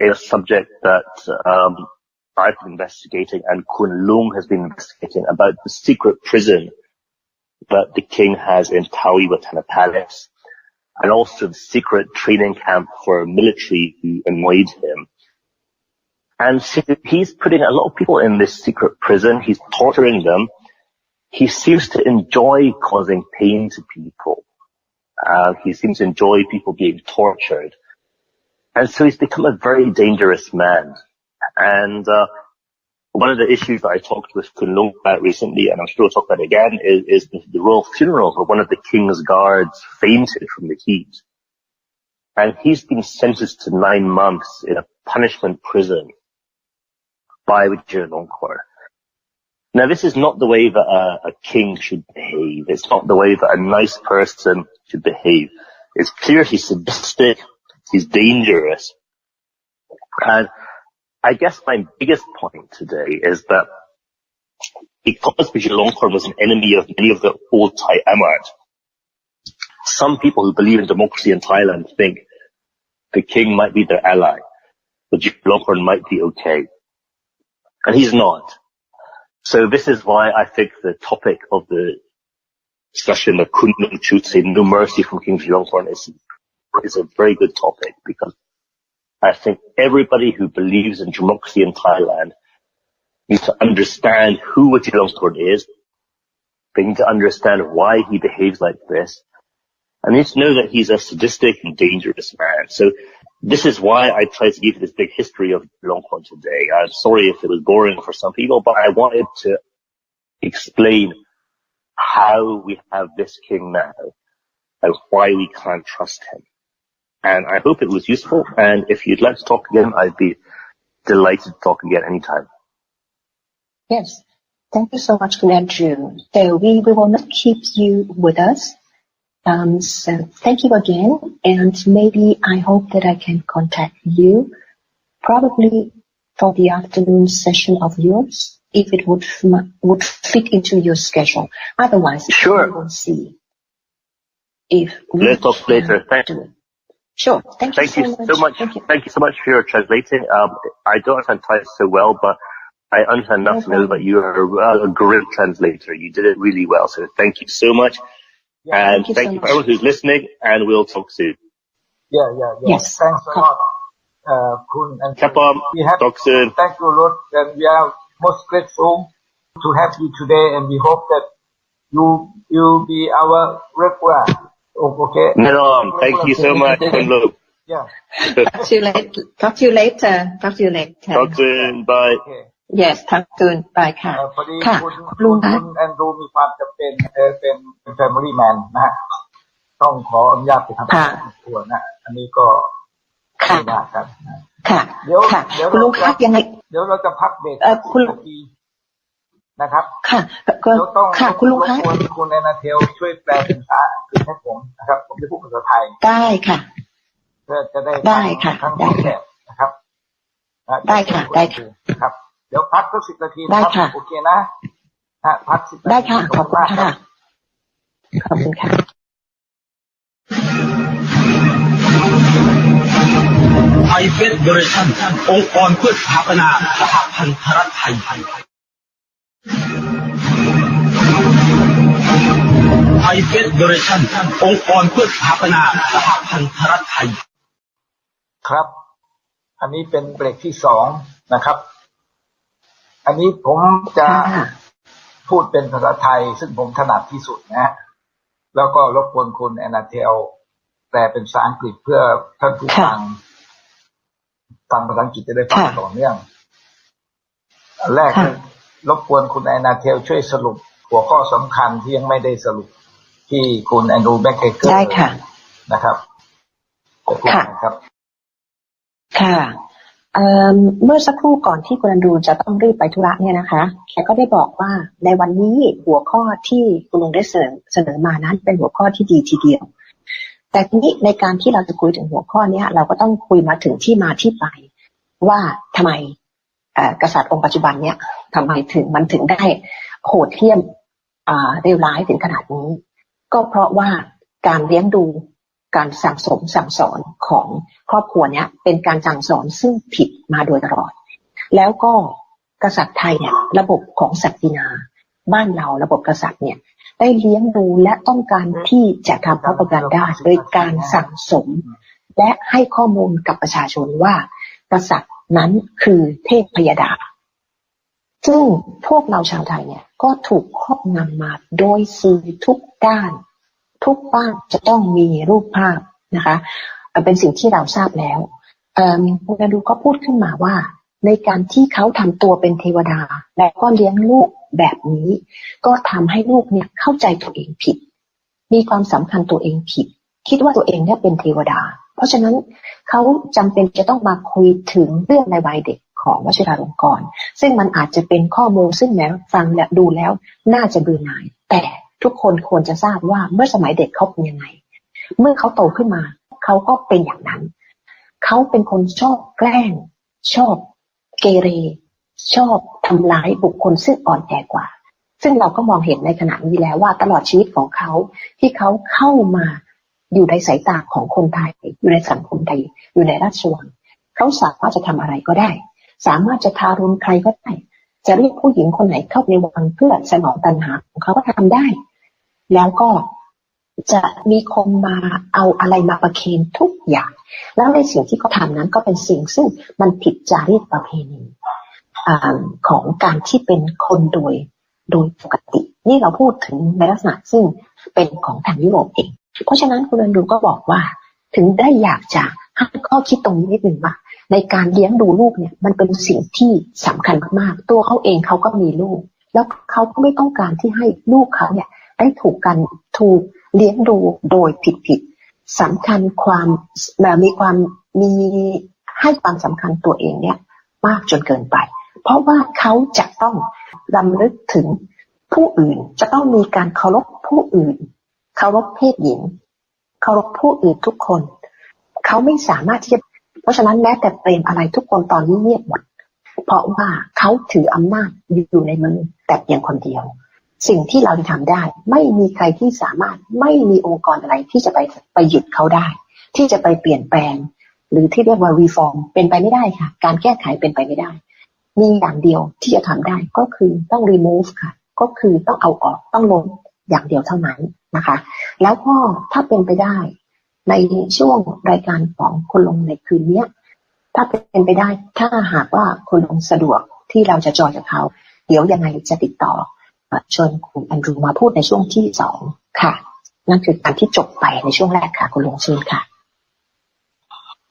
in a subject that I've been investigating and Kun Lung has been investigating about the secret prison that the king has in Tawi Watana Palace, and also the secret training camp for military who annoyed him. And so he's putting a lot of people in this secret prison, he's torturing them. He seems to enjoy causing pain to people. He seems to enjoy people being tortured. And so he's become a very dangerous man. And one of the issues that I talked with Kun Lung about recently, and I'm sure we'll talk about it again, is the royal funeral where one of the king's guards fainted from the heat. And he's been sentenced to 9 months in a punishment prison by Vachiralongkorn. Now, this is not the way that a king should behave. It's not the way that a nice person should behave. It's clear he's sadistic, he's dangerous. And I guess my biggest point today is that because Vachiralongkorn was an enemy of many of the old Thai Emirate, some people who believe in democracy in Thailand think the king might be their ally. Vachiralongkorn might be okay. And he's not. So this is why I think the topic of the discussion of Kun Lung Chute, no mercy from King Vachiralongkorn is a very good topic, because I think everybody who believes in democracy in Thailand needs to understand who Vachiralongkorn is. They need to understand why he behaves like this. And they need to know that he's a sadistic and dangerous man. So this is why I tried to give you this big history of Vachiralongkorn today. I'm sorry if it was boring for some people, but I wanted to explain how we have this king now and why we can't trust him. And I hope it was useful. And if you'd like to talk again, I'd be delighted to talk again anytime. Yes. Thank you so much, Andrew. So we will not keep you with us. So thank you again. And maybe I hope that I can contact you probably for the afternoon session of yours, if it would fit into your schedule. Otherwise, sure. We will see. If let's talk later. Thank you. Sure. Thank you so much. Thank you so much for your translating. I don't understand Thai so well, but I understand enough to know that you are a great translator. You did it really well. So thank you so much. Yeah, and thank you for everyone who's listening, and we'll talk soon. Yeah. Yes. Thanks a lot, Kun. And we have talk soon. Thank you a lot, and we are most grateful to have you today, and we hope that you be our regular. Okay. No, thank you so much, Kun Lung. Yeah. Talk to you later. Talk soon. Bye. Okay. Yes, talk soon. Bye ค่ะ พอดีคุณแอนดรูมีความจำเป็นเป็น family man นะฮะต้องขออนุญาตไปทำงานตัวนะอันนี้ก็ไม่ว่ากันค่ะเดี๋ยวคุณลุงพักยังไงเดี๋ยวเราจะพักเบรกคุณนาทีนะครับค่ะก็ค่ะคุณลุงคะคุณแอนนาเทลช่วยแปลเป็นภาษาอังกฤษให้ผมนะครับผมจะพูดภาษาไทยได้ค่ะเพื่อจะได้ค่ะทั้งแบบนะครับได้ค่ะครับเดี๋ยวพักสัก10 นาทีนะครับโอเคนะพัก10 นาทีได้ค่ะขอบคุณค่ะขอบคุณค่ะไทยเฟดเดเรชั่นองค์กรเพื่อสถาปนาสหพันธรัฐไทยไทยเฟดเดเรชั่นองค์กรเพื่อสถาปนาสหพันธรัฐไทยครับอันนี้เป็นเบรกที่2นะครับอันนี้ผมจะพูดเป็นภาษาไทยซึ่งผมถนัดที่สุดนะแล้วก็รบกวนคุณแอนนาเทลแปลเป็นภาษาอังกฤษเพื่อท่านผู้ฟังภาษาอังกฤษจะได้ฟังต่อเนื่องแรกรบกวนคุณแอนนาเทลช่วยสรุปหัวข้อสำคัญที่ยังไม่ได้สรุปที่คุณแอนดรูแบ็คเคเกอร์นะครับขอบคุณครับค่ะเมื่อสักครู่ก่อนที่คุณแอนดรูจะต้องรีบไปธุระเนี่ยนะคะแกก็ได้บอกว่าในวันนี้หัวข้อที่คุณลุงได้เสนอมานั้นเป็นหัวข้อที่ดีทีเดียว แต่ทีนี้ในการที่เราจะคุยถึงหัวข้อนี้เราก็ต้องคุยมาถึงที่มาที่ไปว่าทำไมกษัตริย์องค์ปัจจุบันเนี่ยทำไมมันถึงได้โหดเหี้ยมเลวร้ายถึงขนาดนี้ก็เพราะว่าการเลี้ยงดูการสั่งสอนของครอบครัวเนี้ยเป็นการสั่งสอนซึ่งผิดมาโดยตลอดแล้วก็กษัตริย์ไทยเนี่ยระบบของศักดินาบ้านเราระบบกษัตริย์เนี่ยได้เลี้ยงดูและต้องการที่จะทำพระประกันได้โดยการสั่งสมและให้ข้อมูลกับประชาชนว่ากษัตริย์นั้นคือเทพพยดาซึ่งพวกเราชาวไทยเนี่ยก็ถูกครอบงำมาโดยสื่อทุกด้านทุกบ้านจะต้องมีรูปภาพนะคะเป็นสิ่งที่เราทราบแล้วคุณกันดูก็พูดขึ้นมาว่าในการที่เขาทำตัวเป็นเทวดาและก็เลี้ยงลูกแบบนี้ก็ทำให้ลูกเนี่ยเข้าใจตัวเองผิดมีความสำคัญตัวเองผิดคิดว่าตัวเองเนี่ยเป็นเทวดาเพราะฉะนั้นเขาจำเป็นจะต้องมาคุยถึงเรื่องในวัยเด็กของวชิราลงกรณ์ซึ่งมันอาจจะเป็นข้อมูลซึ่งแม้ฟังและดูแล้วน่าจะเบื่อหน่ายแต่ทุกคนควรจะทราบว่าเมื่อสมัยเด็กเขาเป็นยังไงเมื่อเขาโตขึ้นมาเขาก็เป็นอย่างนั้นเขาเป็นคนชอบแกล้งชอบเกเรชอบทำร้ายบุคคลซึ่งอ่อนแอกว่าซึ่งเราก็มองเห็นในขณะนี้แล้วว่าตลอดชีวิตของเขาที่เขาเข้ามาอยู่ในสายตาของคนไทยอยู่ในสังคมไทยอยู่ในราชวังเขาสามารถจะทำอะไรก็ได้สามารถจะทารุณใครก็ได้จะเรียกผู้หญิงคนไหนเข้าในวังเพื่อสนองตัณหาของเขาก็ทำได้แล้วก็จะมีคนมาเอาอะไรมาประเคนทุกอย่างแล้วในสิ่งที่เขาทำนั้นก็เป็นสิ่งซึ่งมันผิดจารีตประเพณีของการที่เป็นคนโดยปกตินี่เราพูดถึงในลักษณะซึ่งเป็นของทางยุโรปเองเพราะฉะนั้นคุณเรนดูก็บอกว่าถึงได้อยากจะให้ข้อคิดตรงนี้นิดหนึ่งว่าในการเลี้ยงดูลูกเนี่ยมันเป็นสิ่งที่สำคัญมากๆตัวเขาเองเขาก็มีลูกแล้วเขาก็ไม่ต้องการที่ให้ลูกเขาเนี่ยได้ถูกเลี้ยงดูโดยผิดสำคัญมีให้ความสำคัญตัวเองเนี่ยมากจนเกินไปเพราะว่าเขาจะต้องรำลึกถึงผู้อื่นจะต้องมีการเคารพผู้อื่นเคารพเพศหญิงเคารพผู้อื่นทุกคนเขาไม่สามารถที่จะเพราะฉะนั้นแม้แต่เปรมอะไรทุกคนตอนนี้เงียบหมดเพราะว่าเขาถืออำนาจอยู่ในมือแต่เพียงคนเดียวสิ่งที่เราจะทำได้ไม่มีใครที่สามารถไม่มีองค์กรอะไรที่จะไปหยุดเขาได้ที่จะไปเปลี่ยนแปลงหรือที่เรียกว่า reform เป็นไปไม่ได้ค่ะการแก้ไขเป็นไปไม่ได้มีอย่างเดียวที่จะทำได้ก็คือต้อง remove ค่ะก็คือต้องเอาออกต้องลดอย่างเดียวเท่านั้นนะคะแล้วก็ถ้าเป็นไปได้ในช่วงรายการของคุณลงในคืนนี้ถ้าเป็นไปได้ถ้าหากว่าคุณลงสะดวกที่เราจะจอยกับเขาเดี๋ยวยังไงจะติดต่อเชิญคุณแอนดรูมาพูดในช่วงที่2ค่ะนั่นคือการที่จบไปในช่วงแรกค่ะคุณลงเชิญค่ะ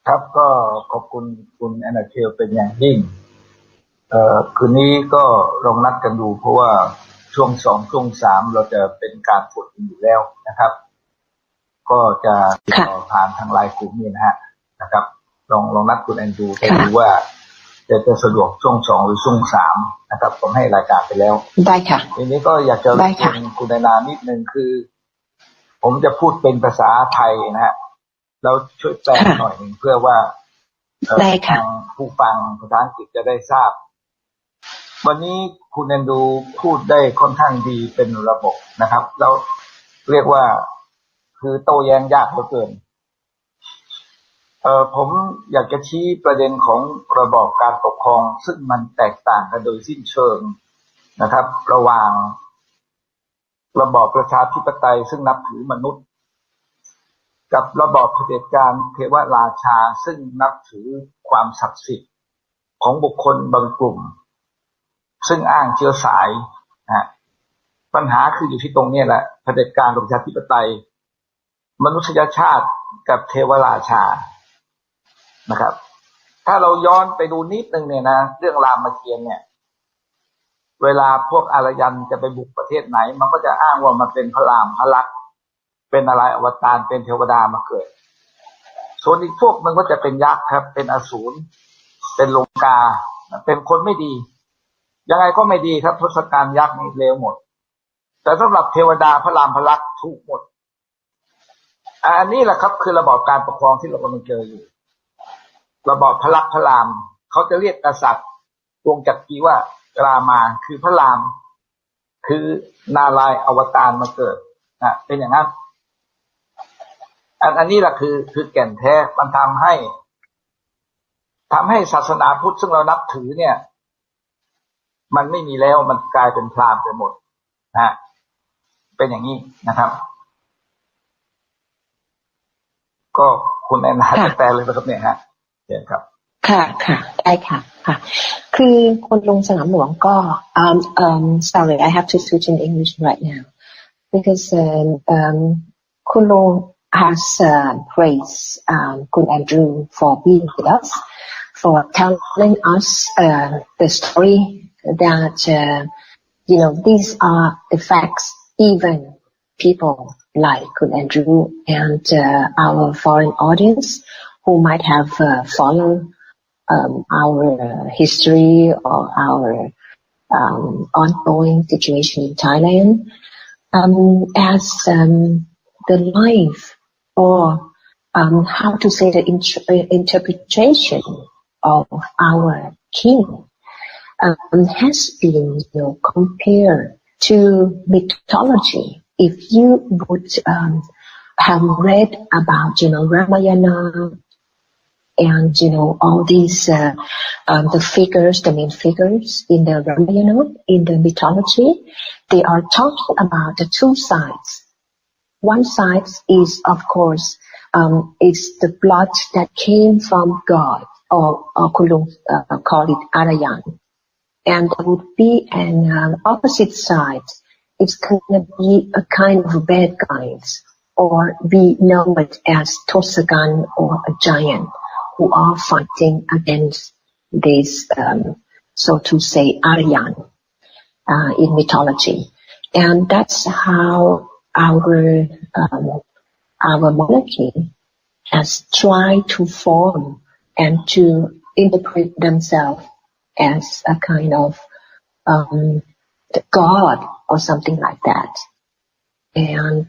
ครับก็ขอบคุณคุณแอนนาเทลเป็นอย่างยิ่งคืนนี้ก็ลองนัดกันดูเพราะว่าช่วง2ช่วง3เราจะเป็นการฝึกอยู่แล้วนะครับก็จะติดต่อผ่านทางไลน์กลุ่มนี้นะครับลองนัดคุณแอนดรูไปดูว่าจะสะดวกช่วง2หรือช่วง3นะครับผมให้รายการไปแล้วได้ค่ะทีนี้ก็อยากจะรบกวนคุณแอนนานิดนึงคือผมจะพูดเป็นภาษาไทยนะฮะแล้วช่วยแปลหน่อยนึงเพื่อว่าทางผู้ฟังภาษาอังกฤษจะได้ทราบวันนี้คุณแอนดรูพูดได้ค่อนข้างดีเป็นระบบนะครับแล้วเรียกว่าคือโต้แย้งยากเหลือเกินผมอยากจะชี้ประเด็นของระบอบการปกครองซึ่งมันแตกต่างกันโดยสิ้นเชิงนะครับระหว่างระบอบประชาธิปไตยซึ่งนับถือมนุษย์กับระบอบเผด็จการเทวราชาซึ่งนับถือความศักดิ์สิทธิ์ของบุคคลบางกลุ่มซึ่งอ้างเชื้อสายปัญหาคืออยู่ที่ตรงนี้แหละเผด็จการประชาธิปไตยมนุษยชาติกับเทวราชานะครับถ้าเราย้อนไปดูนิดนึงเนี่ยนะเรื่องรามเกียรติ์เนี่ยเวลาพวกอารยันจะไปบุกประเทศไหนมันก็จะอ้างว่ามันเป็นพระรามพระลักษณ์เป็นอะไรอวตารเป็นเทวดามาเกิดส่วนอีกพวกมันก็จะเป็นยักษ์ครับเป็นอสูรเป็นลงกาเป็นคนไม่ดียังไงก็ไม่ดีครับทศกัณฐ์ยักษ์นี่เลวหมดแต่สำหรับเทวดาพระรามพระลักษณ์ถูกหมด อันนี้แหละครับคือระบอบการปกครองที่เรากำลังเจออยู่ระบอบพระลักษมณ์พระรามเขาจะเรียกกษัตริย์วงจักรีว่ารามาคือพระรามคือนารายณ์อวตารมาเกิดนะเป็นอย่างนั้นอันนี้แหละคือแก่นแท้มันทำให้ศาสนาพุทธซึ่งเรานับถือเนี่ยมันไม่มีแล้วมันกลายเป็นพราหมณ์ไปหมดนะเป็นอย่างนี้นะครับก็คุณแอนนาจะแปลเลยนะครับเนี่ยฮะเชิญครับค่ะได้ค่ะคือคุณลุงสนามหลวงก็sorry I have to switch in English right now because คุณลุงhas praised คุณแอนดรู for being with us for telling us the story that these are the facts even people like Kun Andrew and our foreign audience who might have followed our history or our ongoing situation in Thailand as the life or how to say the interpretation of our king has been compared to mythology. If you would have read about Ramayana and all these the figures, the main figures in the Ramayana, in the mythology, they are talking about the two sides. One side is, of course, is the blood that came from God, or Kulung call it Arayan. And there would be an opposite side. It's going to be a kind of bad guys, or we know it as Tosagan or a giant who are fighting against this, so to say, Aryan in mythology. And that's how our monarchy has tried to form and to interpret themselves as a kind of God or something like that. And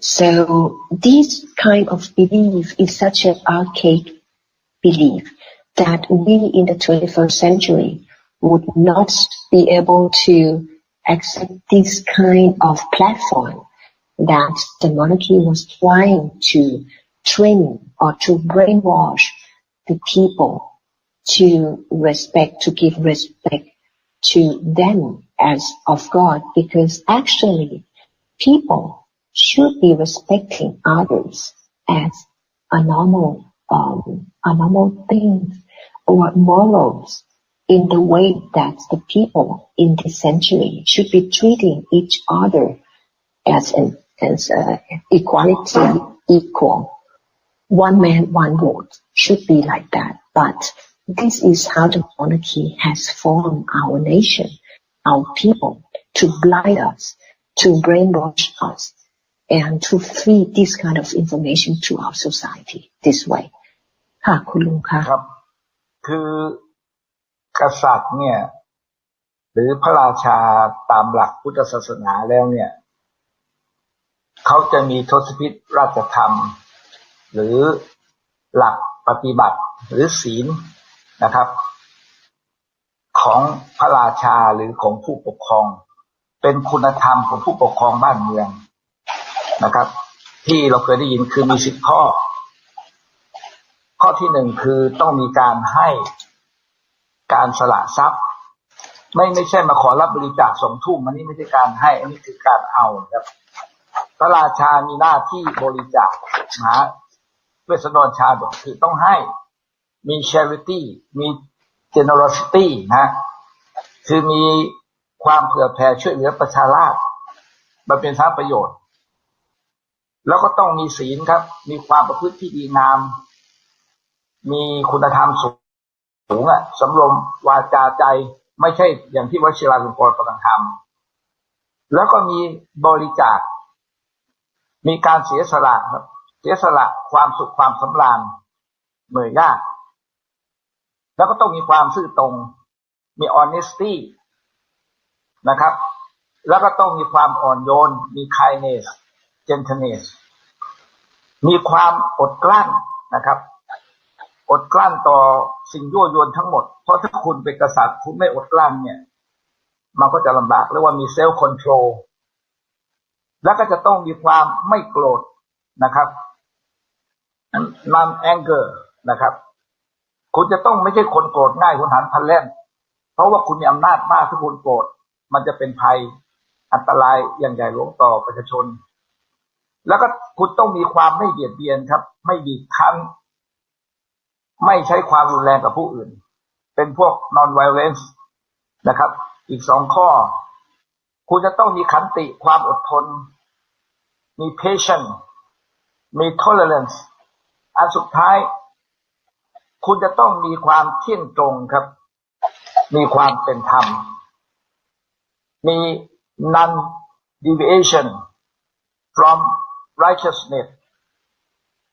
so this kind of belief is such an archaic belief that we in the 21st century would not be able to accept this kind of platform that the monarchy was trying to train or to brainwash the people to respect, to give respect to them as of God, because actually people should be respecting others as a normal thing or morals in the way that the people in this century should be treating each other as equality, equal. One man, one vote should be like that. But this is how the monarchy has formed our nation, our people, to blind us, to brainwash us, and to feed this kind of information to our society this way. ค่ะคุณลุงค่ะครับคือกษัตริย์เนี่ยหรือพระราชาตามหลักพุทธศาสนาแล้วเนี่ยเขาจะมีทศพิธราชธรรมหรือหลักปฏิบัติหรือศีลนะครับของพระราชาหรือของผู้ปกครองเป็นคุณธรรมของผู้ปกครองบ้านเมืองนะครับที่เราเคยได้ยินคือมี10 ข้อที่1คือต้องมีการให้การสละทรัพย์ไม่ใช่มาขอรับบริจาค2 ทุ่มอันนี้ไม่ใช่การให้อันนี้คือการเอาครับพระราชามีหน้าที่บริจาคหาเวสสันดรชาดกคือต้องให้มี charity มี generosity นะคือมีความเผื่อแผ่ช่วยเหลือประชาราษฎร์มันเป็นสาธารณประโยชน์แล้วก็ต้องมีศีลครับมีความประพฤติที่ดีงามมีคุณธรรมสูงสำรวมวาจาใจไม่ใช่อย่างที่วชิราลงกรณ์กำลังทำแล้วก็มีบริจาคมีการเสียสละครับเสียสละความสุขความสำราญเหนื่อยยากแล้วก็ต้องมีความซื่อตรงมี honesty นะครับแล้วก็ต้องมีความอ่อนโยนมี kindness gentleness มีความอดกลั้นนะครับอดกลั้นต่อสิ่งยั่วยวนทั้งหมดเพราะถ้าคุณเป็นกษัตริย์คุณไม่อดกลั้นเนี่ยมันก็จะลำบากเรียกว่ามีเซลฟ์คอนโทรลแล้วก็จะต้องมีความไม่โกรธนะครับnon anger นะครับคุณจะต้องไม่ใช่คนโกรธง่ายคุณหันพลันแล่นเพราะว่าคุณมีอำนาจมากถ้าคุณโกรธมันจะเป็นภัยอันตรายอย่างใหญ่หลวงต่อประชาชนแล้วก็คุณต้องมีความไม่เบียดเบียนครับไม่บีบคั้นไม่ใช้ความรุนแรงกับผู้อื่นเป็นพวก non violence นะครับอีก2ข้อคุณจะต้องมีขันติความอดทนมี patience มี tolerance อันสุดท้ายคุณจะต้องมีความเที่ยงตรงครับมีความเป็นธรรมมี non deviation from righteousness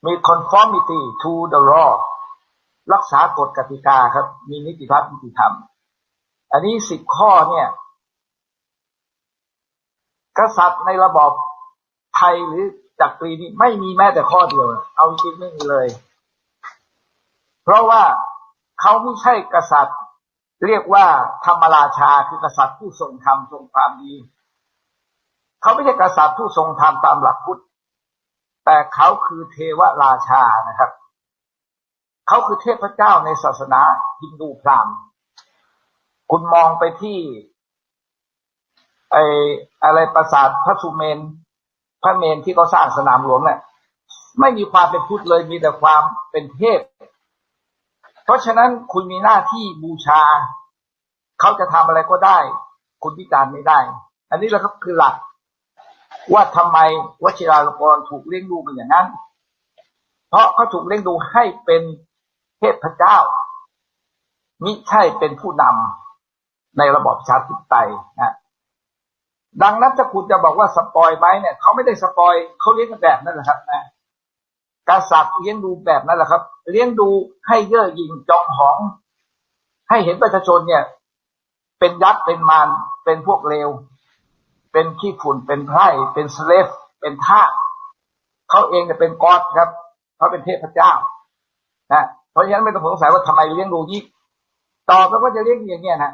มี conformity to the law รักษากฎกติกาครับมีนิติรัฐนิติธรรมอันนี้10ข้อเนี่ยกษัตริย์ในระบอบไทยหรือจักรีนี้ไม่มีแม้แต่ข้อเดียวเอาจริงไม่มีเลยเพราะว่าเขาไม่ใช่กษัตริย์เรียกว่าธรรมราชาคือกษัตริย์ผู้ทรงธรรมทรงความดีเขาไม่ใช่กษัตริย์ผู้ทรงธรรมตามหลักพุทธแต่เขาคือเทวราชานะครับเขาคือเทพเจ้าในศาสนาฮินดูพราหมณ์คุณมองไปที่อะไรปราสาทพระสุเมนพระเมนที่เขาสร้างสนามหลวงเนี่ยไม่มีความเป็นพุทธเลยมีแต่ความเป็นเทพเพราะฉะนั้นคุณมีหน้าที่บูชาเขาจะทำอะไรก็ได้คุณวิจารณ์ไม่ได้อันนี้แหละครับคือหลักว่าทำไมวชิราลงกรณ์ถูกเลี้ยงดูเป็นอย่างนั้นเพราะเขาถูกเลี้ยงดูให้เป็นเทพเจ้ามิใช่เป็นผู้นำในระบอบประชาธิปไตยนะดังนั้นถ้าคุณจะบอกว่าสปอยไหมเนี่ยเขาไม่ได้สปอยเขาเลี้ยงกันแบบนั้นแหละครับนะกษัตริย์เลี้ยงดูแบบนั้นแหละครับเลี้ยงดูให้เย่อหยิ่งจองหองให้เห็นประชาชนเนี่ยเป็นยักษ์เป็นมารเป็นพวกเลวเป็นขี้ฝุ่นเป็นไพร่เป็นสเลฟเป็นทาสเขาเองเนี่ยเป็นก๊อดครับเขาเป็นเทพเจ้านะเพราะฉะนั้นไม่ต้องสงสัยว่าทำไมเลี้ยงดูนี้ต่อไปก็จะเลี้ยงอย่างเงี้ยนะ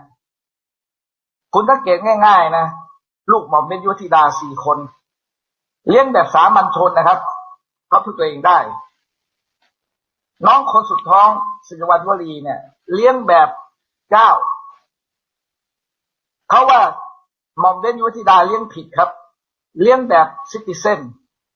คุณสังเกตง่ายๆนะลูกหม่อมเป็นยุวธิดา4 คนเลี้ยงแบบสามัญชนนะครับเขาพึ่งตัวเองได้น้องคนสุดท้องศิริวัณวลีเนี่ยเลี้ยงแบบเจ้าเขาว่าหม่อมเด่นยุวธิดาเลี้ยงผิดครับเลี้ยงแบบซิติเซน